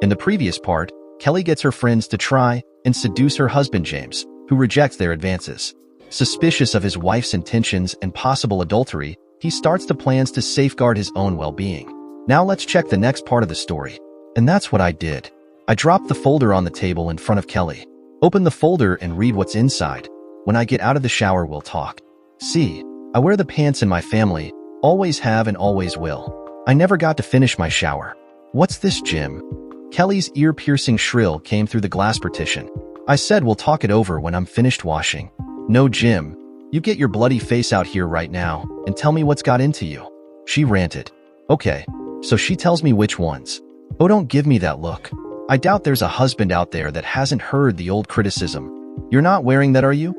In the previous part, Kelly gets her friends to try and seduce her husband James, who rejects their advances. Suspicious of his wife's intentions and possible adultery, he starts the plans to safeguard his own well-being. Now let's check the next part of the story. And that's what I did. I dropped the folder on the table in front of Kelly. Open the folder and read what's inside. When I get out of the shower, we'll talk. See, I wear the pants in my family, always have and always will. I never got to finish my shower. What's this, Jim? Kelly's ear-piercing shrill came through the glass partition. I said we'll talk it over when I'm finished washing. No, Jim. You get your bloody face out here right now and tell me what's got into you. She ranted. Okay, so she tells me which ones. Oh, don't give me that look. I doubt there's a husband out there that hasn't heard the old criticism. You're not wearing that, are you?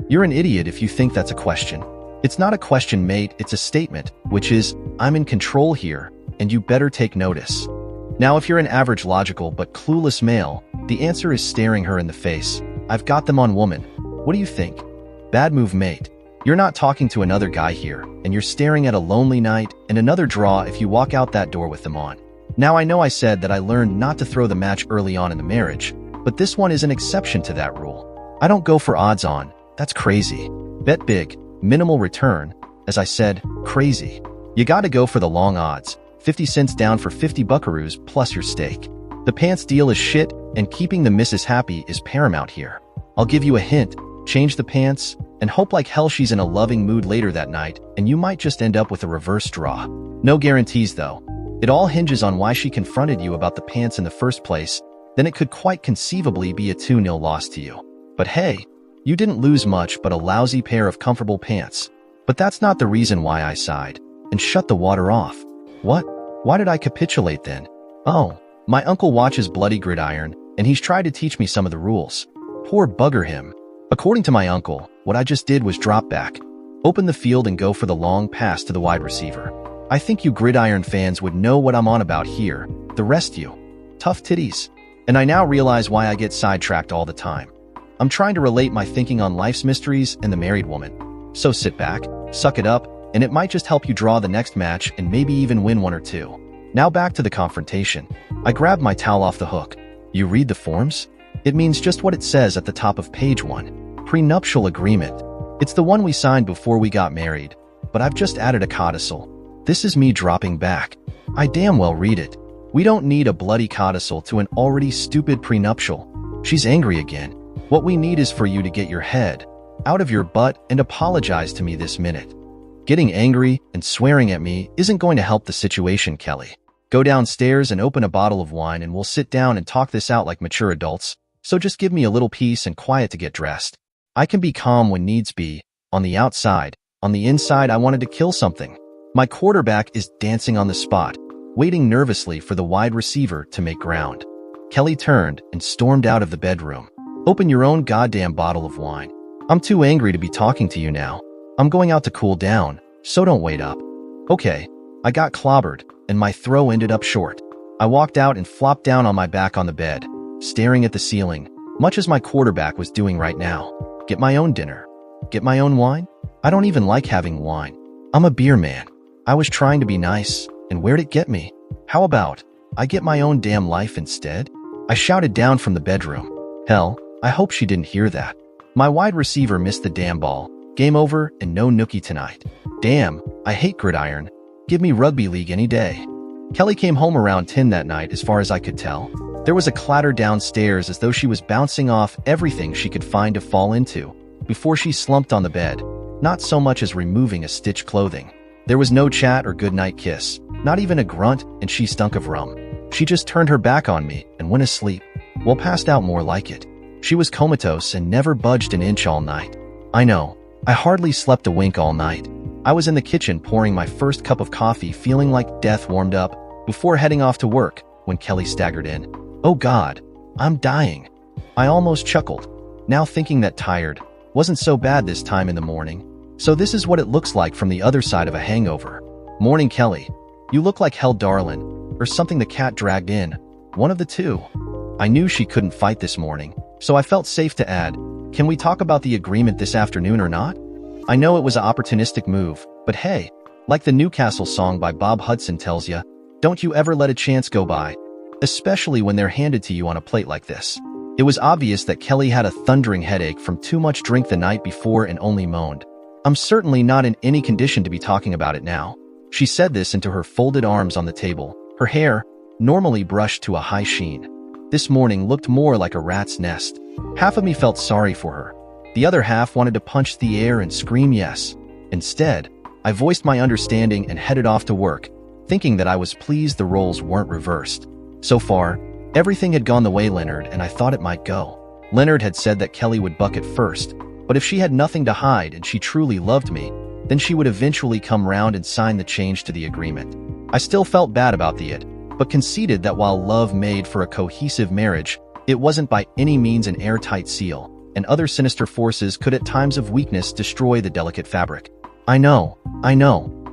You're an idiot if you think that's a question. It's not a question, mate, it's a statement, which is, I'm in control here, and you better take notice. Now, if you're an average logical but clueless male, the answer is staring her in the face. I've got them on, woman. What do you think? Bad move, mate. You're not talking to another guy here, and you're staring at a lonely night and another draw if you walk out that door with them on. Now, I know I said that I learned not to throw the match early on in the marriage, but this one is an exception to that rule. I don't go for odds on. That's crazy. Bet big, minimal return. As I said, crazy. You gotta go for the long odds. 50 cents down for 50 buckaroos plus your stake. The pants deal is shit, and keeping the missus happy is paramount here. I'll give you a hint. Change the pants, and hope like hell she's in a loving mood later that night, and you might just end up with a reverse draw. No guarantees, though. It all hinges on why she confronted you about the pants in the first place. Then it could quite conceivably be a 2-0 loss to you. But hey, you didn't lose much but a lousy pair of comfortable pants. But that's not the reason why I sighed and shut the water off. What? Why did I capitulate then? Oh, my uncle watches Bloody Gridiron, and he's tried to teach me some of the rules. Poor bugger him. According to my uncle, what I just did was drop back, open the field and go for the long pass to the wide receiver. I think you Gridiron fans would know what I'm on about here. The rest you. Tough titties. And I now realize why I get sidetracked all the time. I'm trying to relate my thinking on life's mysteries and the married woman. So sit back, suck it up, and it might just help you draw the next match and maybe even win one or two. Now back to the confrontation. I grab my towel off the hook. You read the forms? It means just what it says at the top of page 1. Prenuptial agreement. It's the one we signed before we got married, but I've just added a codicil. This is me dropping back. I damn well read it. We don't need a bloody codicil to an already stupid prenuptial. She's angry again. What we need is for you to get your head out of your butt and apologize to me this minute. Getting angry and swearing at me isn't going to help the situation, Kelly. Go downstairs and open a bottle of wine and we'll sit down and talk this out like mature adults. So just give me a little peace and quiet to get dressed. I can be calm when needs be. On the outside, on the inside, I wanted to kill something. My quarterback is dancing on the spot, waiting nervously for the wide receiver to make ground. Kelly turned and stormed out of the bedroom. Open your own goddamn bottle of wine. I'm too angry to be talking to you now. I'm going out to cool down, so don't wait up. Okay, I got clobbered, and my throw ended up short. I walked out and flopped down on my back on the bed, staring at the ceiling, much as my quarterback was doing right now. Get my own dinner. Get my own wine? I don't even like having wine. I'm a beer man. I was trying to be nice, and where'd it get me? How about I get my own damn life instead? I shouted down from the bedroom. Hell, I hope she didn't hear that. My wide receiver missed the damn ball. Game over and no nookie tonight. Damn, I hate gridiron. Give me rugby league any day. Kelly came home around 10 that night as far as I could tell. There was a clatter downstairs as though she was bouncing off everything she could find to fall into before she slumped on the bed, not so much as removing a stitch clothing. There was no chat or goodnight kiss, not even a grunt, and she stunk of rum. She just turned her back on me and went asleep. Well, passed out more like it. She was comatose and never budged an inch all night. I know. I hardly slept a wink all night. I was in the kitchen pouring my first cup of coffee, feeling like death warmed up, before heading off to work, when Kelly staggered in. Oh God, I'm dying. I almost chuckled, now thinking that tired wasn't so bad this time in the morning. So this is what it looks like from the other side of a hangover. Morning, Kelly. You look like hell, darling, or something the cat dragged in. One of the two. I knew she couldn't fight this morning, so I felt safe to add, can we talk about the agreement this afternoon or not? I know it was an opportunistic move, but hey, like the Newcastle song by Bob Hudson tells ya, don't you ever let a chance go by. especially when they're handed to you on a plate like this. It was obvious that Kelly had a thundering headache from too much drink the night before and only moaned, "I'm certainly not in any condition to be talking about it now." She said this into her folded arms on the table. Her hair, normally brushed to a high sheen, this morning looked more like a rat's nest. Half of me felt sorry for her. The other half wanted to punch the air and scream yes. Instead, I voiced my understanding and headed off to work, thinking that I was pleased the roles weren't reversed. So far, everything had gone the way Leonard and I thought it might go. Leonard had said that Kelly would buck it first, but if she had nothing to hide and she truly loved me, then she would eventually come round and sign the change to the agreement. I still felt bad about the it, but conceded that while love made for a cohesive marriage, it wasn't by any means an airtight seal, and other sinister forces could at times of weakness destroy the delicate fabric. I know,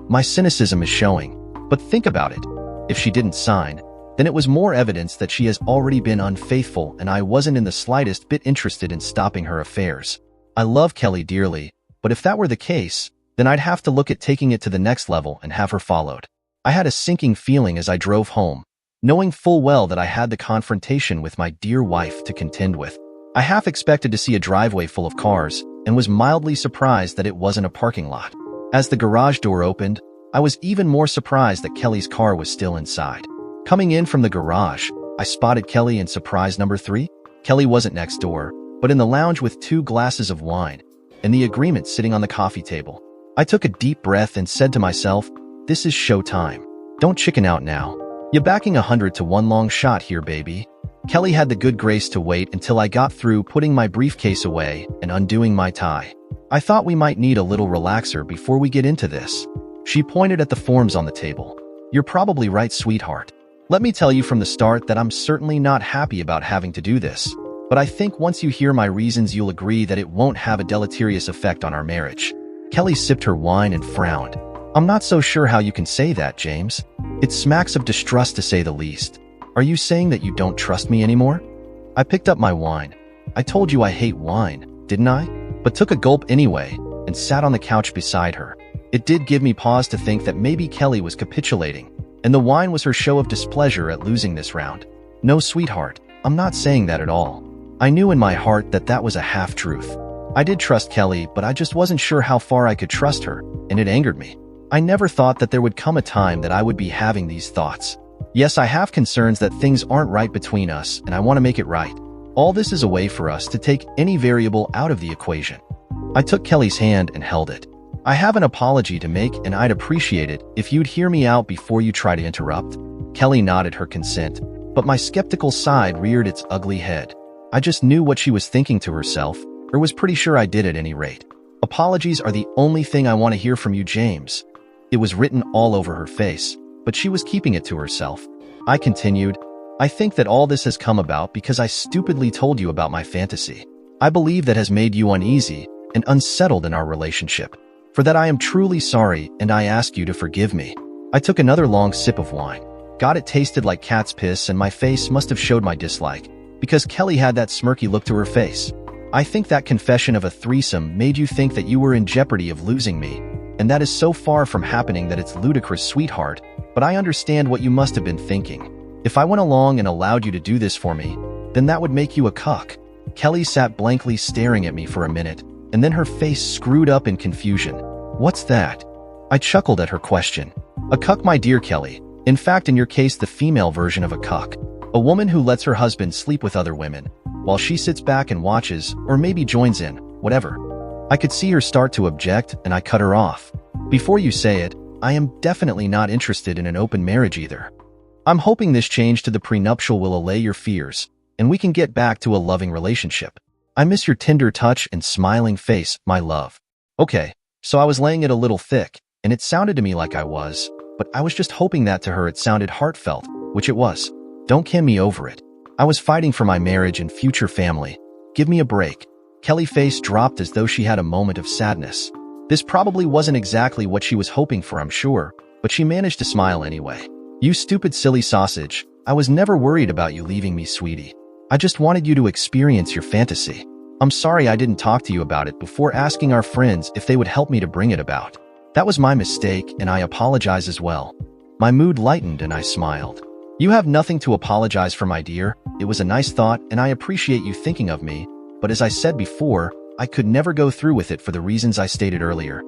my cynicism is showing, but think about it. If she didn't sign, then it was more evidence that she has already been unfaithful and I wasn't in the slightest bit interested in stopping her affairs. I love Kelly dearly, but if that were the case, then I'd have to look at taking it to the next level and have her followed. I had a sinking feeling as I drove home, knowing full well that I had the confrontation with my dear wife to contend with. I half expected to see a driveway full of cars and was mildly surprised that it wasn't a parking lot. As the garage door opened, I was even more surprised that Kelly's car was still inside. Coming in from the garage, I spotted Kelly in surprise number 3. Kelly wasn't next door, but in the lounge with 2 glasses of wine and the agreement sitting on the coffee table. I took a deep breath and said to myself, this is showtime. Don't chicken out now. You're backing 100 to 1 long shot here, baby. Kelly had the good grace to wait until I got through putting my briefcase away and undoing my tie. I thought we might need a little relaxer before we get into this. She pointed at the forms on the table. You're probably right, sweetheart. Let me tell you from the start that I'm certainly not happy about having to do this, but I think once you hear my reasons you'll agree that it won't have a deleterious effect on our marriage. Kelly sipped her wine and frowned. I'm not so sure how you can say that, James. It smacks of distrust to say the least. Are you saying that you don't trust me anymore? I picked up my wine. I told you I hate wine, didn't I? But took a gulp anyway and sat on the couch beside her. It did give me pause to think that maybe Kelly was capitulating, and the wine was her show of displeasure at losing this round. No, sweetheart, I'm not saying that at all. I knew in my heart that that was a half-truth. I did trust Kelly, but I just wasn't sure how far I could trust her, and it angered me. I never thought that there would come a time that I would be having these thoughts. Yes, I have concerns that things aren't right between us, and I want to make it right. All this is a way for us to take any variable out of the equation. I took Kelly's hand and held it. I have an apology to make, and I'd appreciate it if you'd hear me out before you try to interrupt. Kelly nodded her consent, but my skeptical side reared its ugly head. I just knew what she was thinking to herself, or was pretty sure I did at any rate. Apologies are the only thing I want to hear from you, James. It was written all over her face, but she was keeping it to herself. I continued, I think that all this has come about because I stupidly told you about my fantasy. I believe that has made you uneasy and unsettled in our relationship. For that I am truly sorry, and I ask you to forgive me. I took another long sip of wine. God, it tasted like cat's piss, and my face must have showed my dislike, because Kelly had that smirky look to her face. I think that confession of a threesome made you think that you were in jeopardy of losing me, and that is so far from happening that it's ludicrous, sweetheart, but I understand what you must have been thinking. If I went along and allowed you to do this for me, then that would make you a cuck. Kelly sat blankly staring at me for a minute, and then her face screwed up in confusion. What's that? I chuckled at her question. A cuck, my dear Kelly. In fact, in your case, the female version of a cuck. A woman who lets her husband sleep with other women, while she sits back and watches, or maybe joins in, whatever. I could see her start to object, and I cut her off. Before you say it, I am definitely not interested in an open marriage either. I'm hoping this change to the prenuptial will allay your fears, and we can get back to a loving relationship. I miss your tender touch and smiling face, my love. Okay, so I was laying it a little thick, and it sounded to me like I was, but I was just hoping that to her it sounded heartfelt, which it was. Don't can me over it. I was fighting for my marriage and future family. Give me a break. Kelly's face dropped as though she had a moment of sadness. This probably wasn't exactly what she was hoping for, I'm sure, but she managed to smile anyway. You stupid silly sausage, I was never worried about you leaving me, sweetie. I just wanted you to experience your fantasy. I'm sorry I didn't talk to you about it before asking our friends if they would help me to bring it about. That was my mistake, and I apologize as well. My mood lightened and I smiled. You have nothing to apologize for, my dear. It was a nice thought, and I appreciate you thinking of me, but as I said before, I could never go through with it for the reasons I stated earlier.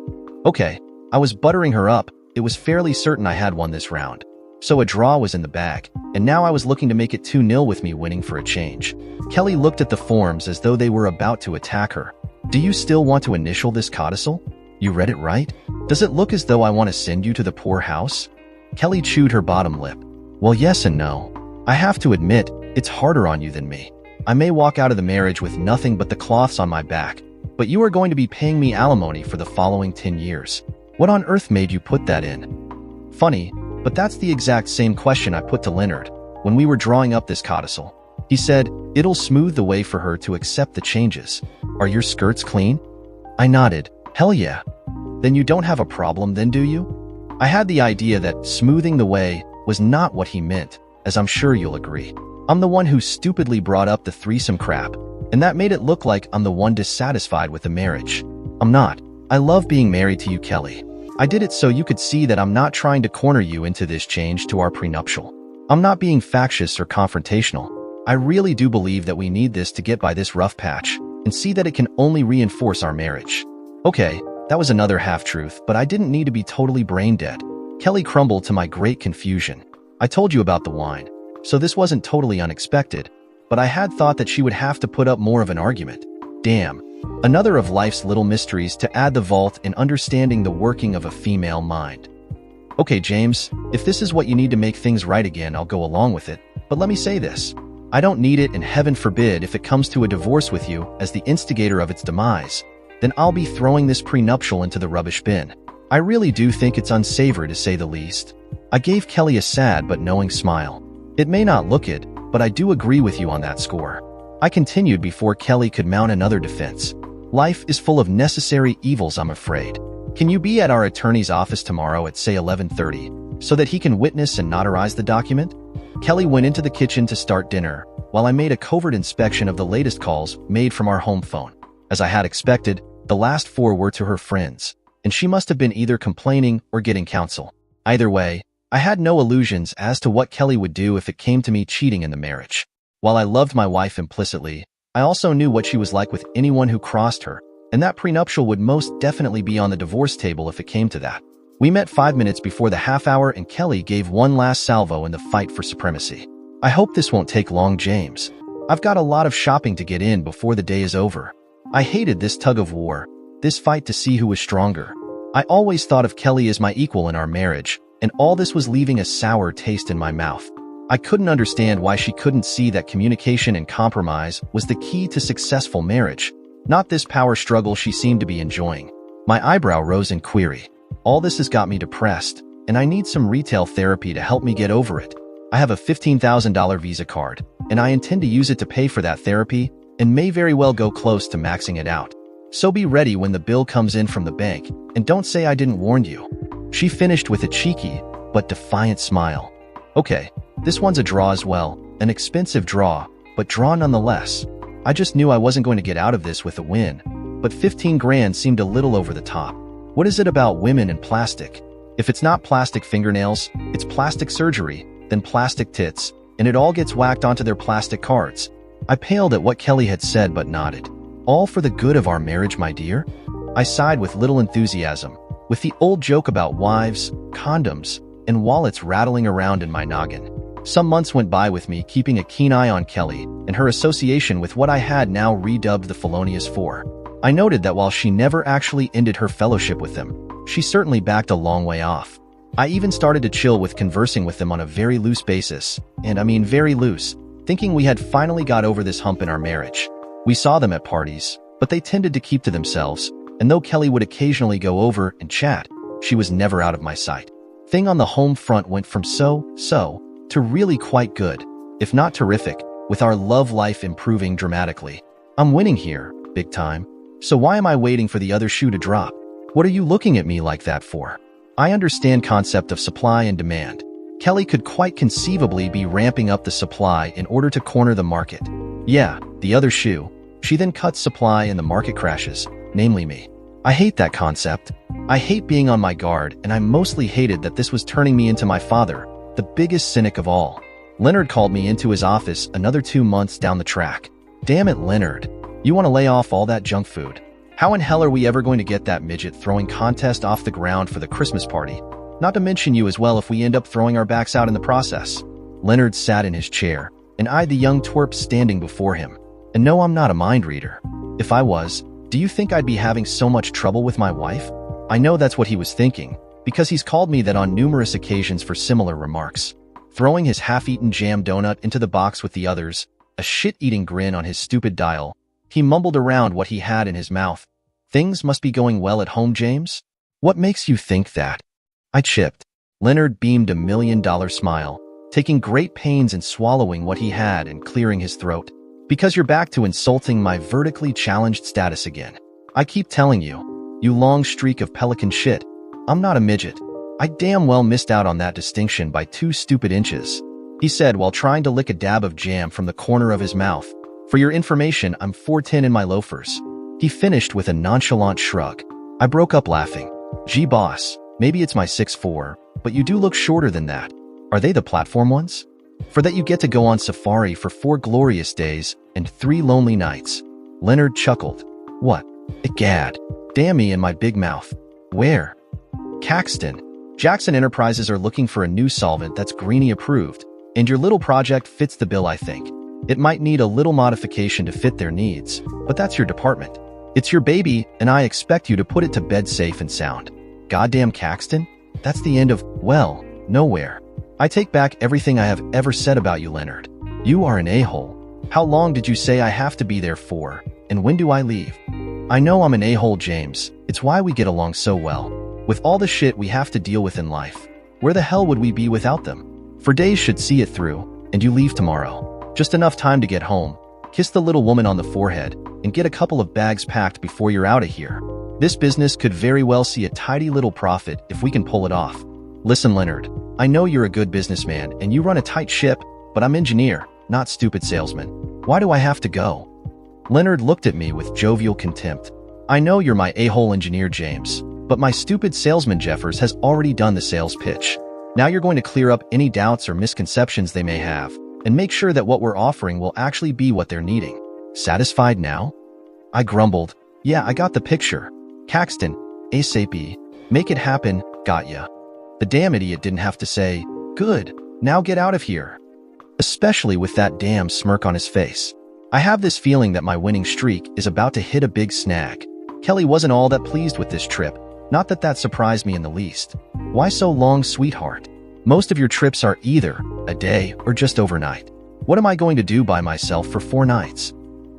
Okay, I was buttering her up. It was fairly certain I had won this round. So a draw was in the bag, and now I was looking to make it 2-0 with me winning for a change. Kelly looked at the forms as though they were about to attack her. Do you still want to initial this codicil? You read it right? Does it look as though I want to send you to the poorhouse? Kelly chewed her bottom lip. Well, yes and no. I have to admit, it's harder on you than me. I may walk out of the marriage with nothing but the cloths on my back, but you are going to be paying me alimony for the following 10 years. What on earth made you put that in? Funny, but that's the exact same question I put to Leonard when we were drawing up this codicil. He said, it'll smooth the way for her to accept the changes. Are your skirts clean? I nodded. Hell yeah. Then you don't have a problem then, do you? I had the idea that smoothing the way was not what he meant, as I'm sure you'll agree. I'm the one who stupidly brought up the threesome crap, and that made it look like I'm the one dissatisfied with the marriage. I'm not. I love being married to you, Kelly. I did it so you could see that I'm not trying to corner you into this change to our prenuptial. I'm not being factious or confrontational. I really do believe that we need this to get by this rough patch and see that it can only reinforce our marriage. Okay, that was another half-truth, but I didn't need to be totally brain-dead. Kelly crumbled to my great confusion. I told you about the wine, so this wasn't totally unexpected, but I had thought that she would have to put up more of an argument. Damn. Another of life's little mysteries to add the vault in understanding the working of a female mind. Okay, James, if this is what you need to make things right again, I'll go along with it, but let me say this. I don't need it, and heaven forbid if it comes to a divorce with you as the instigator of its demise, then I'll be throwing this prenuptial into the rubbish bin. I really do think it's unsavory to say the least. I gave Kelly a sad but knowing smile. It may not look it, but I do agree with you on that score. I continued before Kelly could mount another defense. Life is full of necessary evils, I'm afraid. Can you be at our attorney's office tomorrow at, say, 11:30, so that he can witness and notarize the document? Kelly went into the kitchen to start dinner, while I made a covert inspection of the latest calls made from our home phone. As I had expected, the last 4 were to her friends, and she must have been either complaining or getting counsel. Either way, I had no illusions as to what Kelly would do if it came to me cheating in the marriage. While I loved my wife implicitly, I also knew what she was like with anyone who crossed her, and that prenuptial would most definitely be on the divorce table if it came to that. We met 5 minutes before the half hour, and Kelly gave one last salvo in the fight for supremacy. I hope this won't take long, James. I've got a lot of shopping to get in before the day is over. I hated this tug of war, this fight to see who was stronger. I always thought of Kelly as my equal in our marriage, and all this was leaving a sour taste in my mouth. I couldn't understand why she couldn't see that communication and compromise was the key to successful marriage, not this power struggle she seemed to be enjoying. My eyebrow rose in query. All this has got me depressed, and I need some retail therapy to help me get over it. I have a $15,000 Visa card, and I intend to use it to pay for that therapy, and may very well go close to maxing it out. So be ready when the bill comes in from the bank, and don't say I didn't warn you. She finished with a cheeky but defiant smile. Okay, this one's a draw as well, an expensive draw, but draw nonetheless. I just knew I wasn't going to get out of this with a win, but 15 grand seemed a little over the top. What is it about women and plastic? If it's not plastic fingernails, it's plastic surgery, then plastic tits, and it all gets whacked onto their plastic cards. I paled at what Kelly had said but nodded. All for the good of our marriage, my dear? I sighed with little enthusiasm, with the old joke about wives, condoms, and wallets rattling around in my noggin. Some months went by with me keeping a keen eye on Kelly and her association with what I had now redubbed the Felonious Four. I noted that while she never actually ended her fellowship with them, she certainly backed a long way off. I even started to chill with conversing with them on a very loose basis, and I mean very loose, thinking we had finally got over this hump in our marriage. We saw them at parties, but they tended to keep to themselves, and though Kelly would occasionally go over and chat, she was never out of my sight. Thing on the home front went from so to really quite good, if not terrific, with our love life improving dramatically. I'm winning here, big time. So why am I waiting for the other shoe to drop? What are you looking at me like that for? I understand concept of supply and demand. Kelly could quite conceivably be ramping up the supply in order to corner the market. Yeah, the other shoe. She then cuts supply and the market crashes, namely me. I hate that concept. I hate being on my guard, and I mostly hated that this was turning me into my father, the biggest cynic of all. Leonard called me into his office another 2 months down the track. Damn it, Leonard. You want to lay off all that junk food? How in hell are we ever going to get that midget throwing contest off the ground for the Christmas party? Not to mention you as well if we end up throwing our backs out in the process. Leonard sat in his chair and eyed the young twerp standing before him. And no, I'm not a mind reader. If I was, do you think I'd be having so much trouble with my wife? I know that's what he was thinking, because he's called me that on numerous occasions for similar remarks. Throwing his half-eaten jam donut into the box with the others, a shit-eating grin on his stupid dial, he mumbled around what he had in his mouth. Things must be going well at home, James? What makes you think that? I chipped. Leonard beamed a $1 million smile, taking great pains in swallowing what he had and clearing his throat. Because you're back to insulting my vertically challenged status again. I keep telling you, you long streak of pelican shit. I'm not a midget. I damn well missed out on that distinction by 2 stupid inches, he said while trying to lick a dab of jam from the corner of his mouth. For your information, I'm 4'10" in my loafers. He finished with a nonchalant shrug. I broke up laughing. Gee boss, maybe it's my 6'4", but you do look shorter than that. Are they the platform ones? For that you get to go on safari for 4 glorious days and 3 lonely nights. Leonard chuckled. What? Egad. Damn me and my big mouth. Where? Caxton. Jackson Enterprises are looking for a new solvent that's Greenie approved, and your little project fits the bill, I think. It might need a little modification to fit their needs, but that's your department. It's your baby, and I expect you to put it to bed safe and sound. Goddamn Caxton? That's the end of, well, nowhere. I take back everything I have ever said about you, Leonard. You are an a-hole. How long did you say I have to be there for, and when do I leave? I know I'm an a-hole, James. It's why we get along so well. With all the shit we have to deal with in life, where the hell would we be without them? For days should see it through, and you leave tomorrow. Just enough time to get home, kiss the little woman on the forehead, and get a couple of bags packed before you're out of here. This business could very well see a tidy little profit if we can pull it off. Listen, Leonard, I know you're a good businessman and you run a tight ship, but I'm engineer, not stupid salesman. Why do I have to go? Leonard looked at me with jovial contempt. I know you're my a-hole engineer, James, but my stupid salesman Jeffers has already done the sales pitch. Now you're going to clear up any doubts or misconceptions they may have, and make sure that what we're offering will actually be what they're needing. Satisfied now? I grumbled. Yeah, I got the picture. Caxton, ASAP. Make it happen, got ya. The damn idiot didn't have to say, good, now get out of here. Especially with that damn smirk on his face. I have this feeling that my winning streak is about to hit a big snag. Kelly wasn't all that pleased with this trip. Not that that surprised me in the least. Why so long, sweetheart? Most of your trips are either a day or just overnight. What am I going to do by myself for 4 nights?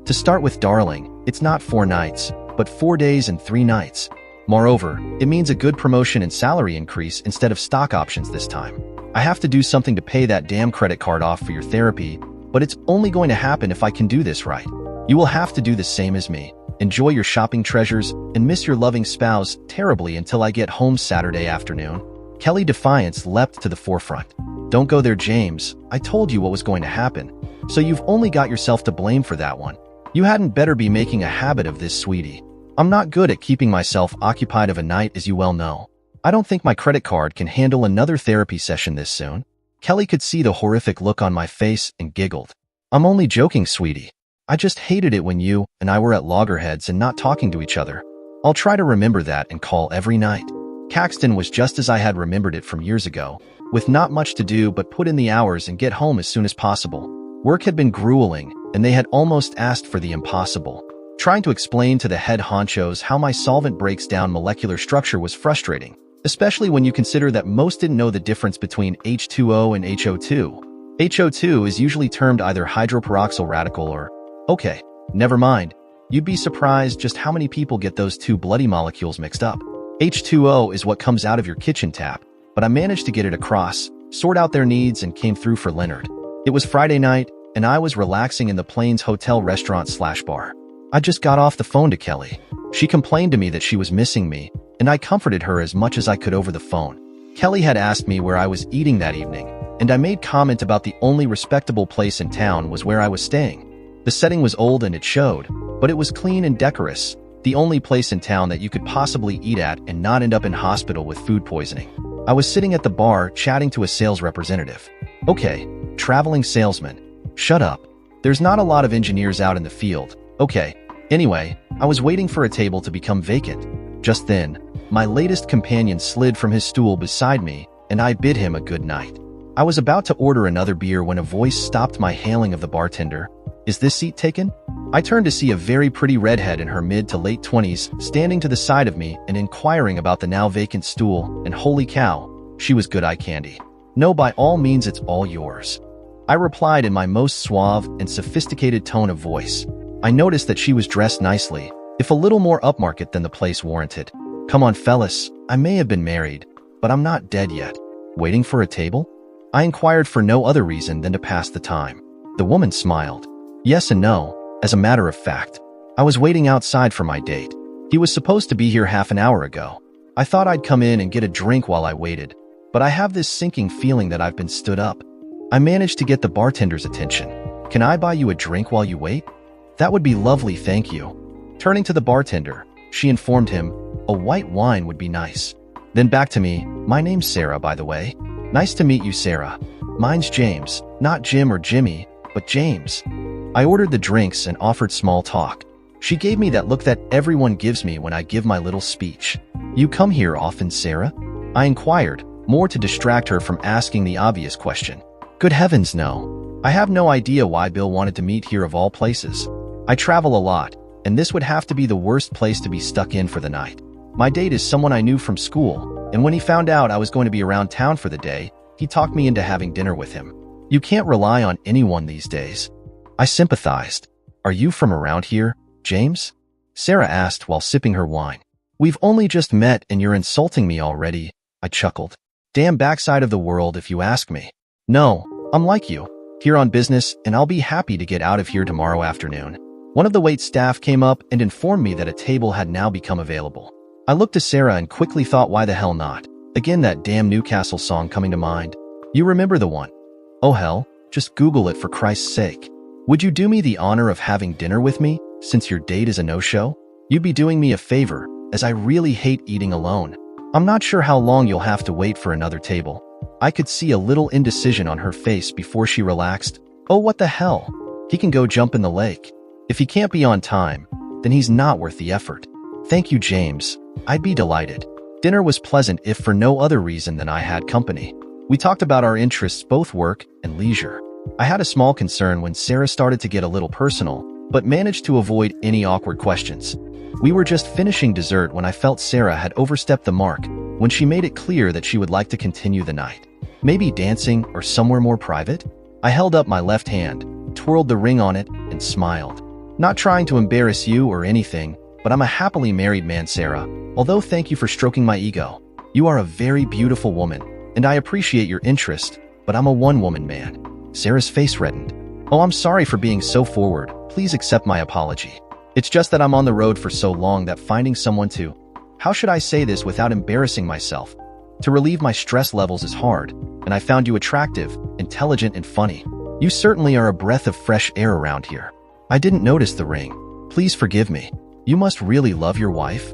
To start with, darling, it's not 4 nights, but 4 days and 3 nights. Moreover, it means a good promotion and salary increase instead of stock options this time. I have to do something to pay that damn credit card off for your therapy, but it's only going to happen if I can do this right. You will have to do the same as me. Enjoy your shopping treasures and miss your loving spouse terribly until I get home Saturday afternoon. Kelly Defiance leapt to the forefront. Don't go there, James. I told you what was going to happen. So you've only got yourself to blame for that one. You hadn't better be making a habit of this, sweetie. I'm not good at keeping myself occupied of a night, as you well know. I don't think my credit card can handle another therapy session this soon. Kelly could see the horrific look on my face and giggled. I'm only joking, sweetie. I just hated it when you and I were at loggerheads and not talking to each other. I'll try to remember that and call every night. Caxton was just as I had remembered it from years ago, with not much to do but put in the hours and get home as soon as possible. Work had been grueling, and they had almost asked for the impossible. Trying to explain to the head honchos how my solvent breaks down molecular structure was frustrating, especially when you consider that most didn't know the difference between H2O and HO2. HO2 is usually termed either hydroperoxyl radical or, okay, never mind. You'd be surprised just how many people get those two bloody molecules mixed up. H2O is what comes out of your kitchen tap, but I managed to get it across, sort out their needs, and came through for Leonard. It was Friday night, and I was relaxing in the Plains Hotel restaurant/bar. I just got off the phone to Kelly. She complained to me that she was missing me, and I comforted her as much as I could over the phone. Kelly had asked me where I was eating that evening, and I made comment about the only respectable place in town was where I was staying. The setting was old and it showed, but it was clean and decorous, the only place in town that you could possibly eat at and not end up in hospital with food poisoning. I was sitting at the bar chatting to a sales representative. Okay, traveling salesman. Shut up. There's not a lot of engineers out in the field. Okay. Anyway, I was waiting for a table to become vacant. Just then, my latest companion slid from his stool beside me, and I bid him a good night. I was about to order another beer when a voice stopped my hailing of the bartender. Is this seat taken? I turned to see a very pretty redhead in her mid to late 20s standing to the side of me and inquiring about the now vacant stool, and holy cow, she was good eye candy. No, by all means, it's all yours. I replied in my most suave and sophisticated tone of voice. I noticed that she was dressed nicely, if a little more upmarket than the place warranted. Come on, fellas, I may have been married, but I'm not dead yet. Waiting for a table? I inquired for no other reason than to pass the time. The woman smiled. Yes and no. As a matter of fact, I was waiting outside for my date. He was supposed to be here half an hour ago. I thought I'd come in and get a drink while I waited, but I have this sinking feeling that I've been stood up. I managed to get the bartender's attention. Can I buy you a drink while you wait? That would be lovely, thank you. Turning to the bartender, she informed him, a white wine would be nice. Then back to me, my name's Sarah, by the way. Nice to meet you, Sarah. Mine's James, not Jim or Jimmy, but James. I ordered the drinks and offered small talk. She gave me that look that everyone gives me when I give my little speech. You come here often, Sarah? I inquired, more to distract her from asking the obvious question. Good heavens, no. I have no idea why Bill wanted to meet here of all places. I travel a lot, and this would have to be the worst place to be stuck in for the night. My date is someone I knew from school, and when he found out I was going to be around town for the day, he talked me into having dinner with him. You can't rely on anyone these days. I sympathized. Are you from around here, James? Sarah asked while sipping her wine. We've only just met and you're insulting me already, I chuckled. Damn backside of the world if you ask me. No, I'm like you, here on business, and I'll be happy to get out of here tomorrow afternoon. One of the wait staff came up and informed me that a table had now become available. I looked to Sarah and quickly thought, why the hell not? Again, that damn Newcastle song coming to mind. You remember the one? Oh hell, just Google it for Christ's sake. Would you do me the honor of having dinner with me, since your date is a no-show? You'd be doing me a favor, as I really hate eating alone. I'm not sure how long you'll have to wait for another table. I could see a little indecision on her face before she relaxed. Oh, what the hell? He can go jump in the lake. If he can't be on time, then he's not worth the effort. Thank you, James. I'd be delighted. Dinner was pleasant if for no other reason than I had company. We talked about our interests, both work and leisure. I had a small concern when Sarah started to get a little personal, but managed to avoid any awkward questions. We were just finishing dessert when I felt Sarah had overstepped the mark, when she made it clear that she would like to continue the night. Maybe dancing or somewhere more private? I held up my left hand, twirled the ring on it, and smiled. Not trying to embarrass you or anything, but I'm a happily married man, Sarah, although thank you for stroking my ego. You are a very beautiful woman, and I appreciate your interest, but I'm a one-woman man. Sarah's face reddened. Oh, I'm sorry for being so forward. Please accept my apology. It's just that I'm on the road for so long that finding someone to, how should I say this without embarrassing myself? To relieve my stress levels is hard, and I found you attractive, intelligent, and funny. You certainly are a breath of fresh air around here. I didn't notice the ring. Please forgive me. You must really love your wife?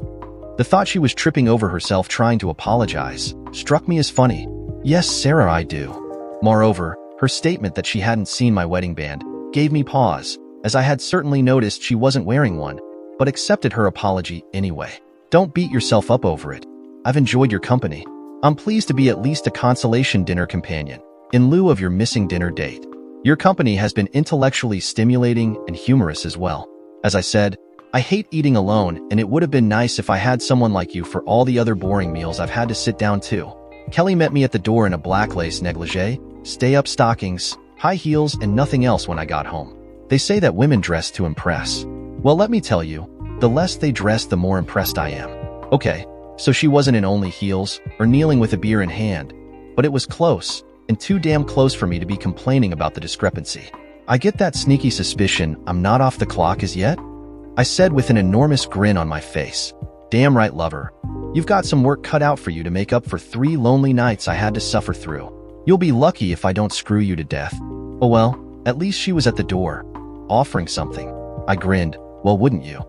The thought she was tripping over herself trying to apologize struck me as funny. Yes, Sarah, I do. Moreover, her statement that she hadn't seen my wedding band gave me pause, as I had certainly noticed she wasn't wearing one, but accepted her apology anyway. Don't beat yourself up over it. I've enjoyed your company. I'm pleased to be at least a consolation dinner companion, in lieu of your missing dinner date. Your company has been intellectually stimulating and humorous as well. As I said, I hate eating alone, and it would have been nice if I had someone like you for all the other boring meals I've had to sit down to. Kelly met me at the door in a black lace negligee, stay-up stockings, high heels, and nothing else when I got home. They say that women dress to impress. Well, let me tell you, the less they dress, the more impressed I am. Okay, so she wasn't in only heels or kneeling with a beer in hand, but it was close, and too damn close for me to be complaining about the discrepancy. I get that sneaky suspicion I'm not off the clock as yet, I said with an enormous grin on my face. Damn right, lover. You've got some work cut out for you to make up for 3 lonely nights I had to suffer through. You'll be lucky if I don't screw you to death. Oh well, at least she was at the door, offering something. I grinned. Well, wouldn't you?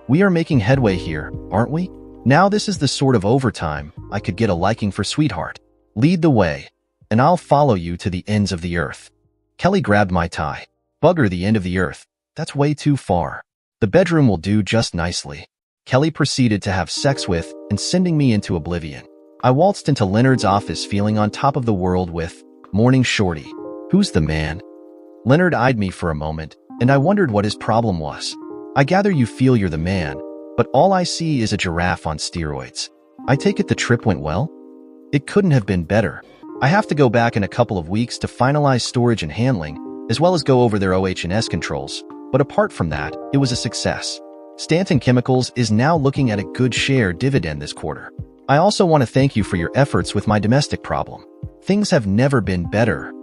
We are making headway here, aren't we? Now this is the sort of overtime I could get a liking for, sweetheart. Lead the way, and I'll follow you to the ends of the earth. Kelly grabbed my tie. Bugger the end of the earth. That's way too far. The bedroom will do just nicely. Kelly proceeded to have sex with and sending me into oblivion. I waltzed into Leonard's office feeling on top of the world with, "Morning, shorty. Who's the man?" Leonard eyed me for a moment, and I wondered what his problem was. "I gather you feel you're the man, but all I see is a giraffe on steroids. I take it the trip went well?" "It couldn't have been better. I have to go back in a couple of weeks to finalize storage and handling, as well as go over their OH&S controls. But apart from that, it was a success. Stanton Chemicals is now looking at a good share dividend this quarter. I also want to thank you for your efforts with my domestic problem. Things have never been better."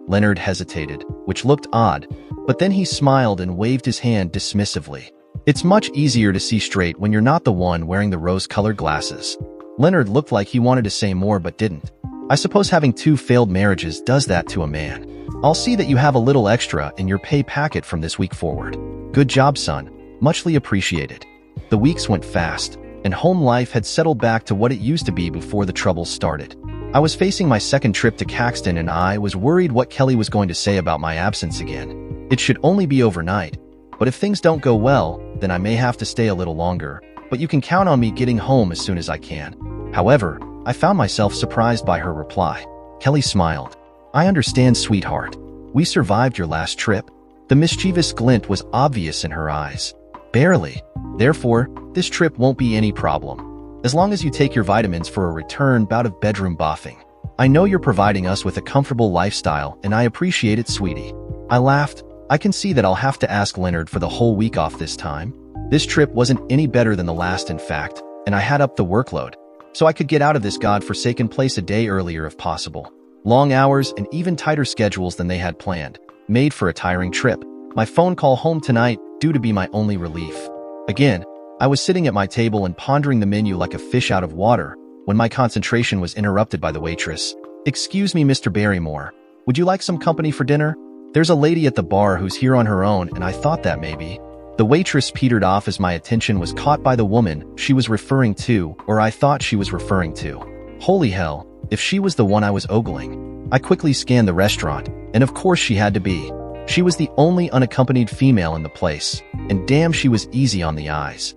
Leonard hesitated, which looked odd, but then he smiled and waved his hand dismissively. "It's much easier to see straight when you're not the one wearing the rose-colored glasses." Leonard looked like he wanted to say more but didn't. "I suppose having 2 failed marriages does that to a man. I'll see that you have a little extra in your pay packet from this week forward. Good job, son. Muchly appreciated." The weeks went fast, and home life had settled back to what it used to be before the troubles started. I was facing my second trip to Caxton, and I was worried what Kelly was going to say about my absence again. It should only be overnight, but if things don't go well, then I may have to stay a little longer, but you can count on me getting home as soon as I can. However, I found myself surprised by her reply. Kelly smiled. "I understand, sweetheart. We survived your last trip." The mischievous glint was obvious in her eyes. "Barely. Therefore, this trip won't be any problem. As long as you take your vitamins for a return bout of bedroom boffing. I know you're providing us with a comfortable lifestyle, and I appreciate it, sweetie." I laughed. I can see that I'll have to ask Leonard for the whole week off this time. This trip wasn't any better than the last, in fact, and I had upped the workload, so I could get out of this godforsaken place a day earlier if possible. Long hours and even tighter schedules than they had planned, made for a tiring trip. My phone call home tonight due to be my only relief. Again, I was sitting at my table and pondering the menu like a fish out of water when my concentration was interrupted by the waitress. "Excuse me, Mr. Barrymore. Would you like some company for dinner? There's a lady at the bar who's here on her own, and I thought that maybe." The waitress petered off as my attention was caught by the woman she was referring to, or I thought she was referring to. Holy hell, if she was the one I was ogling. I quickly scanned the restaurant, and of course she had to be. She was the only unaccompanied female in the place, and damn, she was easy on the eyes.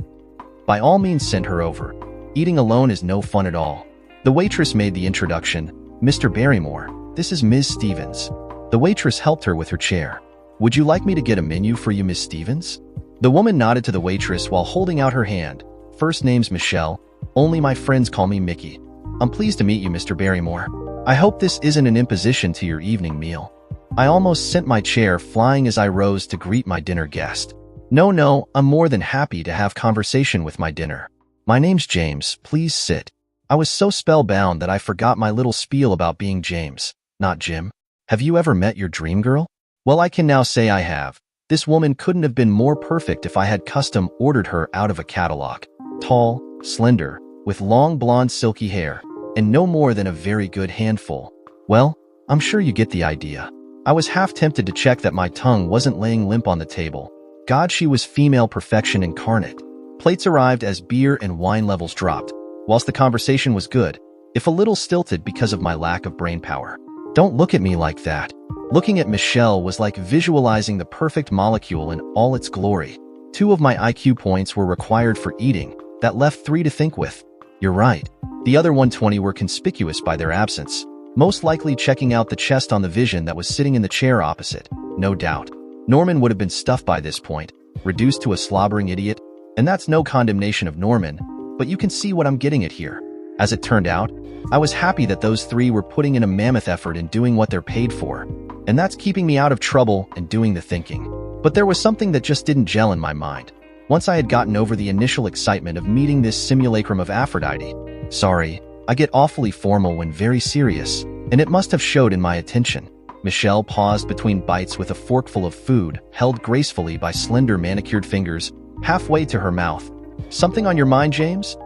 By all means, send her over. Eating alone is no fun at all. The waitress made the introduction. "Mr. Barrymore, this is Ms. Stevens." The waitress helped her with her chair. "Would you like me to get a menu for you, Ms. Stevens?" The woman nodded to the waitress while holding out her hand. "First name's Michelle. Only my friends call me Mickey. I'm pleased to meet you, Mr. Barrymore. I hope this isn't an imposition to your evening meal." I almost sent my chair flying as I rose to greet my dinner guest. No, I'm more than happy to have conversation with my dinner. "My name's James. Please sit." I was so spellbound that I forgot my little spiel about being James, not Jim. "Have you ever met your dream girl?" Well, I can now say I have. This woman couldn't have been more perfect if I had custom ordered her out of a catalog. Tall, slender, with long blonde silky hair, and no more than a very good handful. Well, I'm sure you get the idea. I was half tempted to check that my tongue wasn't laying limp on the table. God, she was female perfection incarnate. Plates arrived as beer and wine levels dropped, whilst the conversation was good, if a little stilted because of my lack of brain power. Don't look at me like that. Looking at Michelle was like visualizing the perfect molecule in all its glory. 2 of my IQ points were required for eating. That left 3 to think with. You're right. The other 120 were conspicuous by their absence, most likely checking out the chest on the vision that was sitting in the chair opposite, no doubt. Norman would have been stuffed by this point, reduced to a slobbering idiot, and that's no condemnation of Norman, but you can see what I'm getting at here. As it turned out, I was happy that those 3 were putting in a mammoth effort in doing what they're paid for, and that's keeping me out of trouble and doing the thinking. But there was something that just didn't gel in my mind. Once I had gotten over the initial excitement of meeting this simulacrum of Aphrodite. Sorry, I get awfully formal when very serious, and it must have showed in my attention. Michelle paused between bites with a forkful of food, held gracefully by slender manicured fingers, halfway to her mouth. "Something on your mind, James?"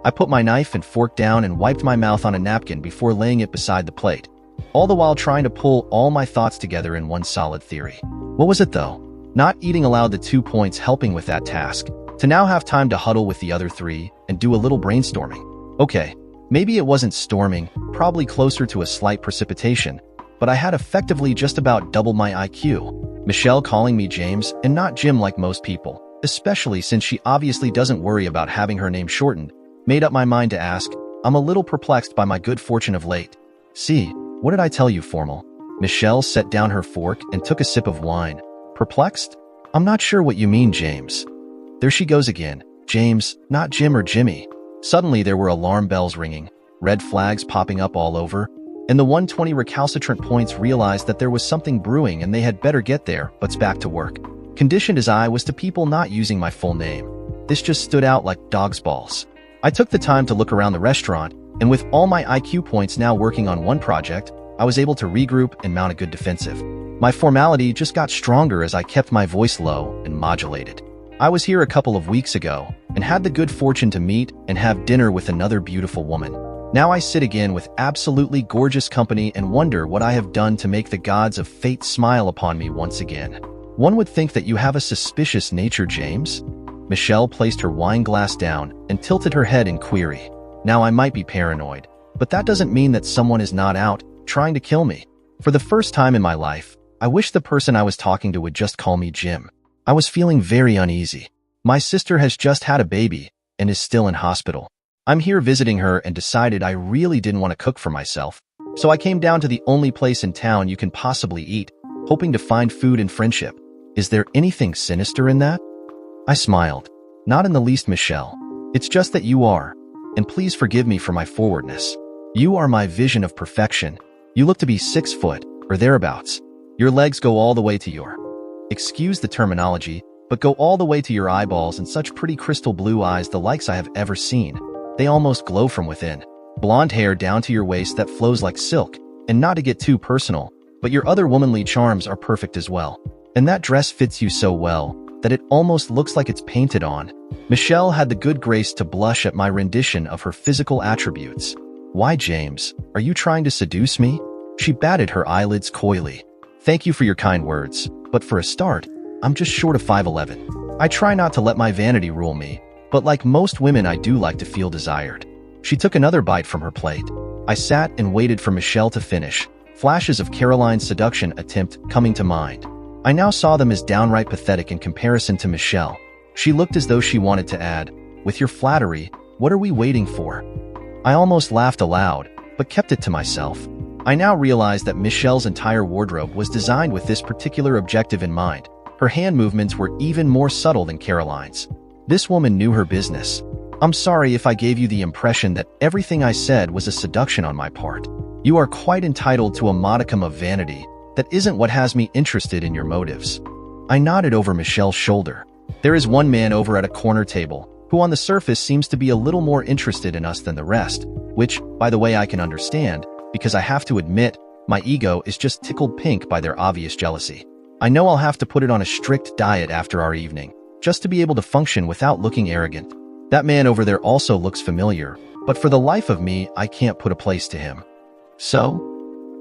I put my knife and fork down and wiped my mouth on a napkin before laying it beside the plate, all the while trying to pull all my thoughts together in one solid theory. What was it, though? Not eating allowed the 2 points helping with that task, to now have time to huddle with the other 3 and do a little brainstorming. Okay, maybe it wasn't storming, probably closer to a slight precipitation, but I had effectively just about double my IQ. Michelle calling me James and not Jim like most people, especially since she obviously doesn't worry about having her name shortened, made up my mind to ask. I'm a little perplexed by my good fortune of late. See, what did I tell you, formal? Michelle set down her fork and took a sip of wine. Perplexed? I'm not sure what you mean, James. There she goes again. James, not Jim or Jimmy. Suddenly there were alarm bells ringing, red flags popping up all over, and the 120 recalcitrant points realized that there was something brewing and they had better get their butts back to work. Conditioned as I was to people not using my full name, this just stood out like dog's balls. I took the time to look around the restaurant, and with all my IQ points now working on one project, I was able to regroup and mount a good defensive. My formality just got stronger as I kept my voice low and modulated. I was here a couple of weeks ago and had the good fortune to meet and have dinner with another beautiful woman. Now I sit again with absolutely gorgeous company and wonder what I have done to make the gods of fate smile upon me once again. One would think that you have a suspicious nature, James. Michelle placed her wine glass down and tilted her head in query. Now I might be paranoid, but that doesn't mean that someone is not out trying to kill me. For the first time in my life, I wish the person I was talking to would just call me Jim. I was feeling very uneasy. My sister has just had a baby and is still in hospital. I'm here visiting her and decided I really didn't want to cook for myself, so I came down to the only place in town you can possibly eat, hoping to find food and friendship. Is there anything sinister in that? I smiled. Not in the least, Michelle. It's just that you are, and please forgive me for my forwardness. You are my vision of perfection. You look to be 6 foot, or thereabouts. Your legs go all the way to your, excuse the terminology, but go all the way to your eyeballs and such pretty crystal blue eyes, the likes I have ever seen. They almost glow from within. Blonde hair down to your waist that flows like silk, and not to get too personal, but your other womanly charms are perfect as well. And that dress fits you so well that it almost looks like it's painted on. Michelle had the good grace to blush at my rendition of her physical attributes. Why, James, are you trying to seduce me? She batted her eyelids coyly. Thank you for your kind words, but for a start, I'm just short of 5'11". I try not to let my vanity rule me, but like most women, I do like to feel desired. She took another bite from her plate. I sat and waited for Michelle to finish, flashes of Caroline's seduction attempt coming to mind. I now saw them as downright pathetic in comparison to Michelle. She looked as though she wanted to add, "With your flattery, what are we waiting for?" I almost laughed aloud, but kept it to myself. I now realized that Michelle's entire wardrobe was designed with this particular objective in mind. Her hand movements were even more subtle than Caroline's. This woman knew her business. I'm sorry if I gave you the impression that everything I said was a seduction on my part. You are quite entitled to a modicum of vanity. That isn't what has me interested in your motives. I nodded over Michelle's shoulder. There is one man over at a corner table who on the surface seems to be a little more interested in us than the rest, which, by the way, I can understand, because I have to admit, my ego is just tickled pink by their obvious jealousy. I know I'll have to put it on a strict diet after our evening, just to be able to function without looking arrogant. That man over there also looks familiar, but for the life of me, I can't put a place to him. So?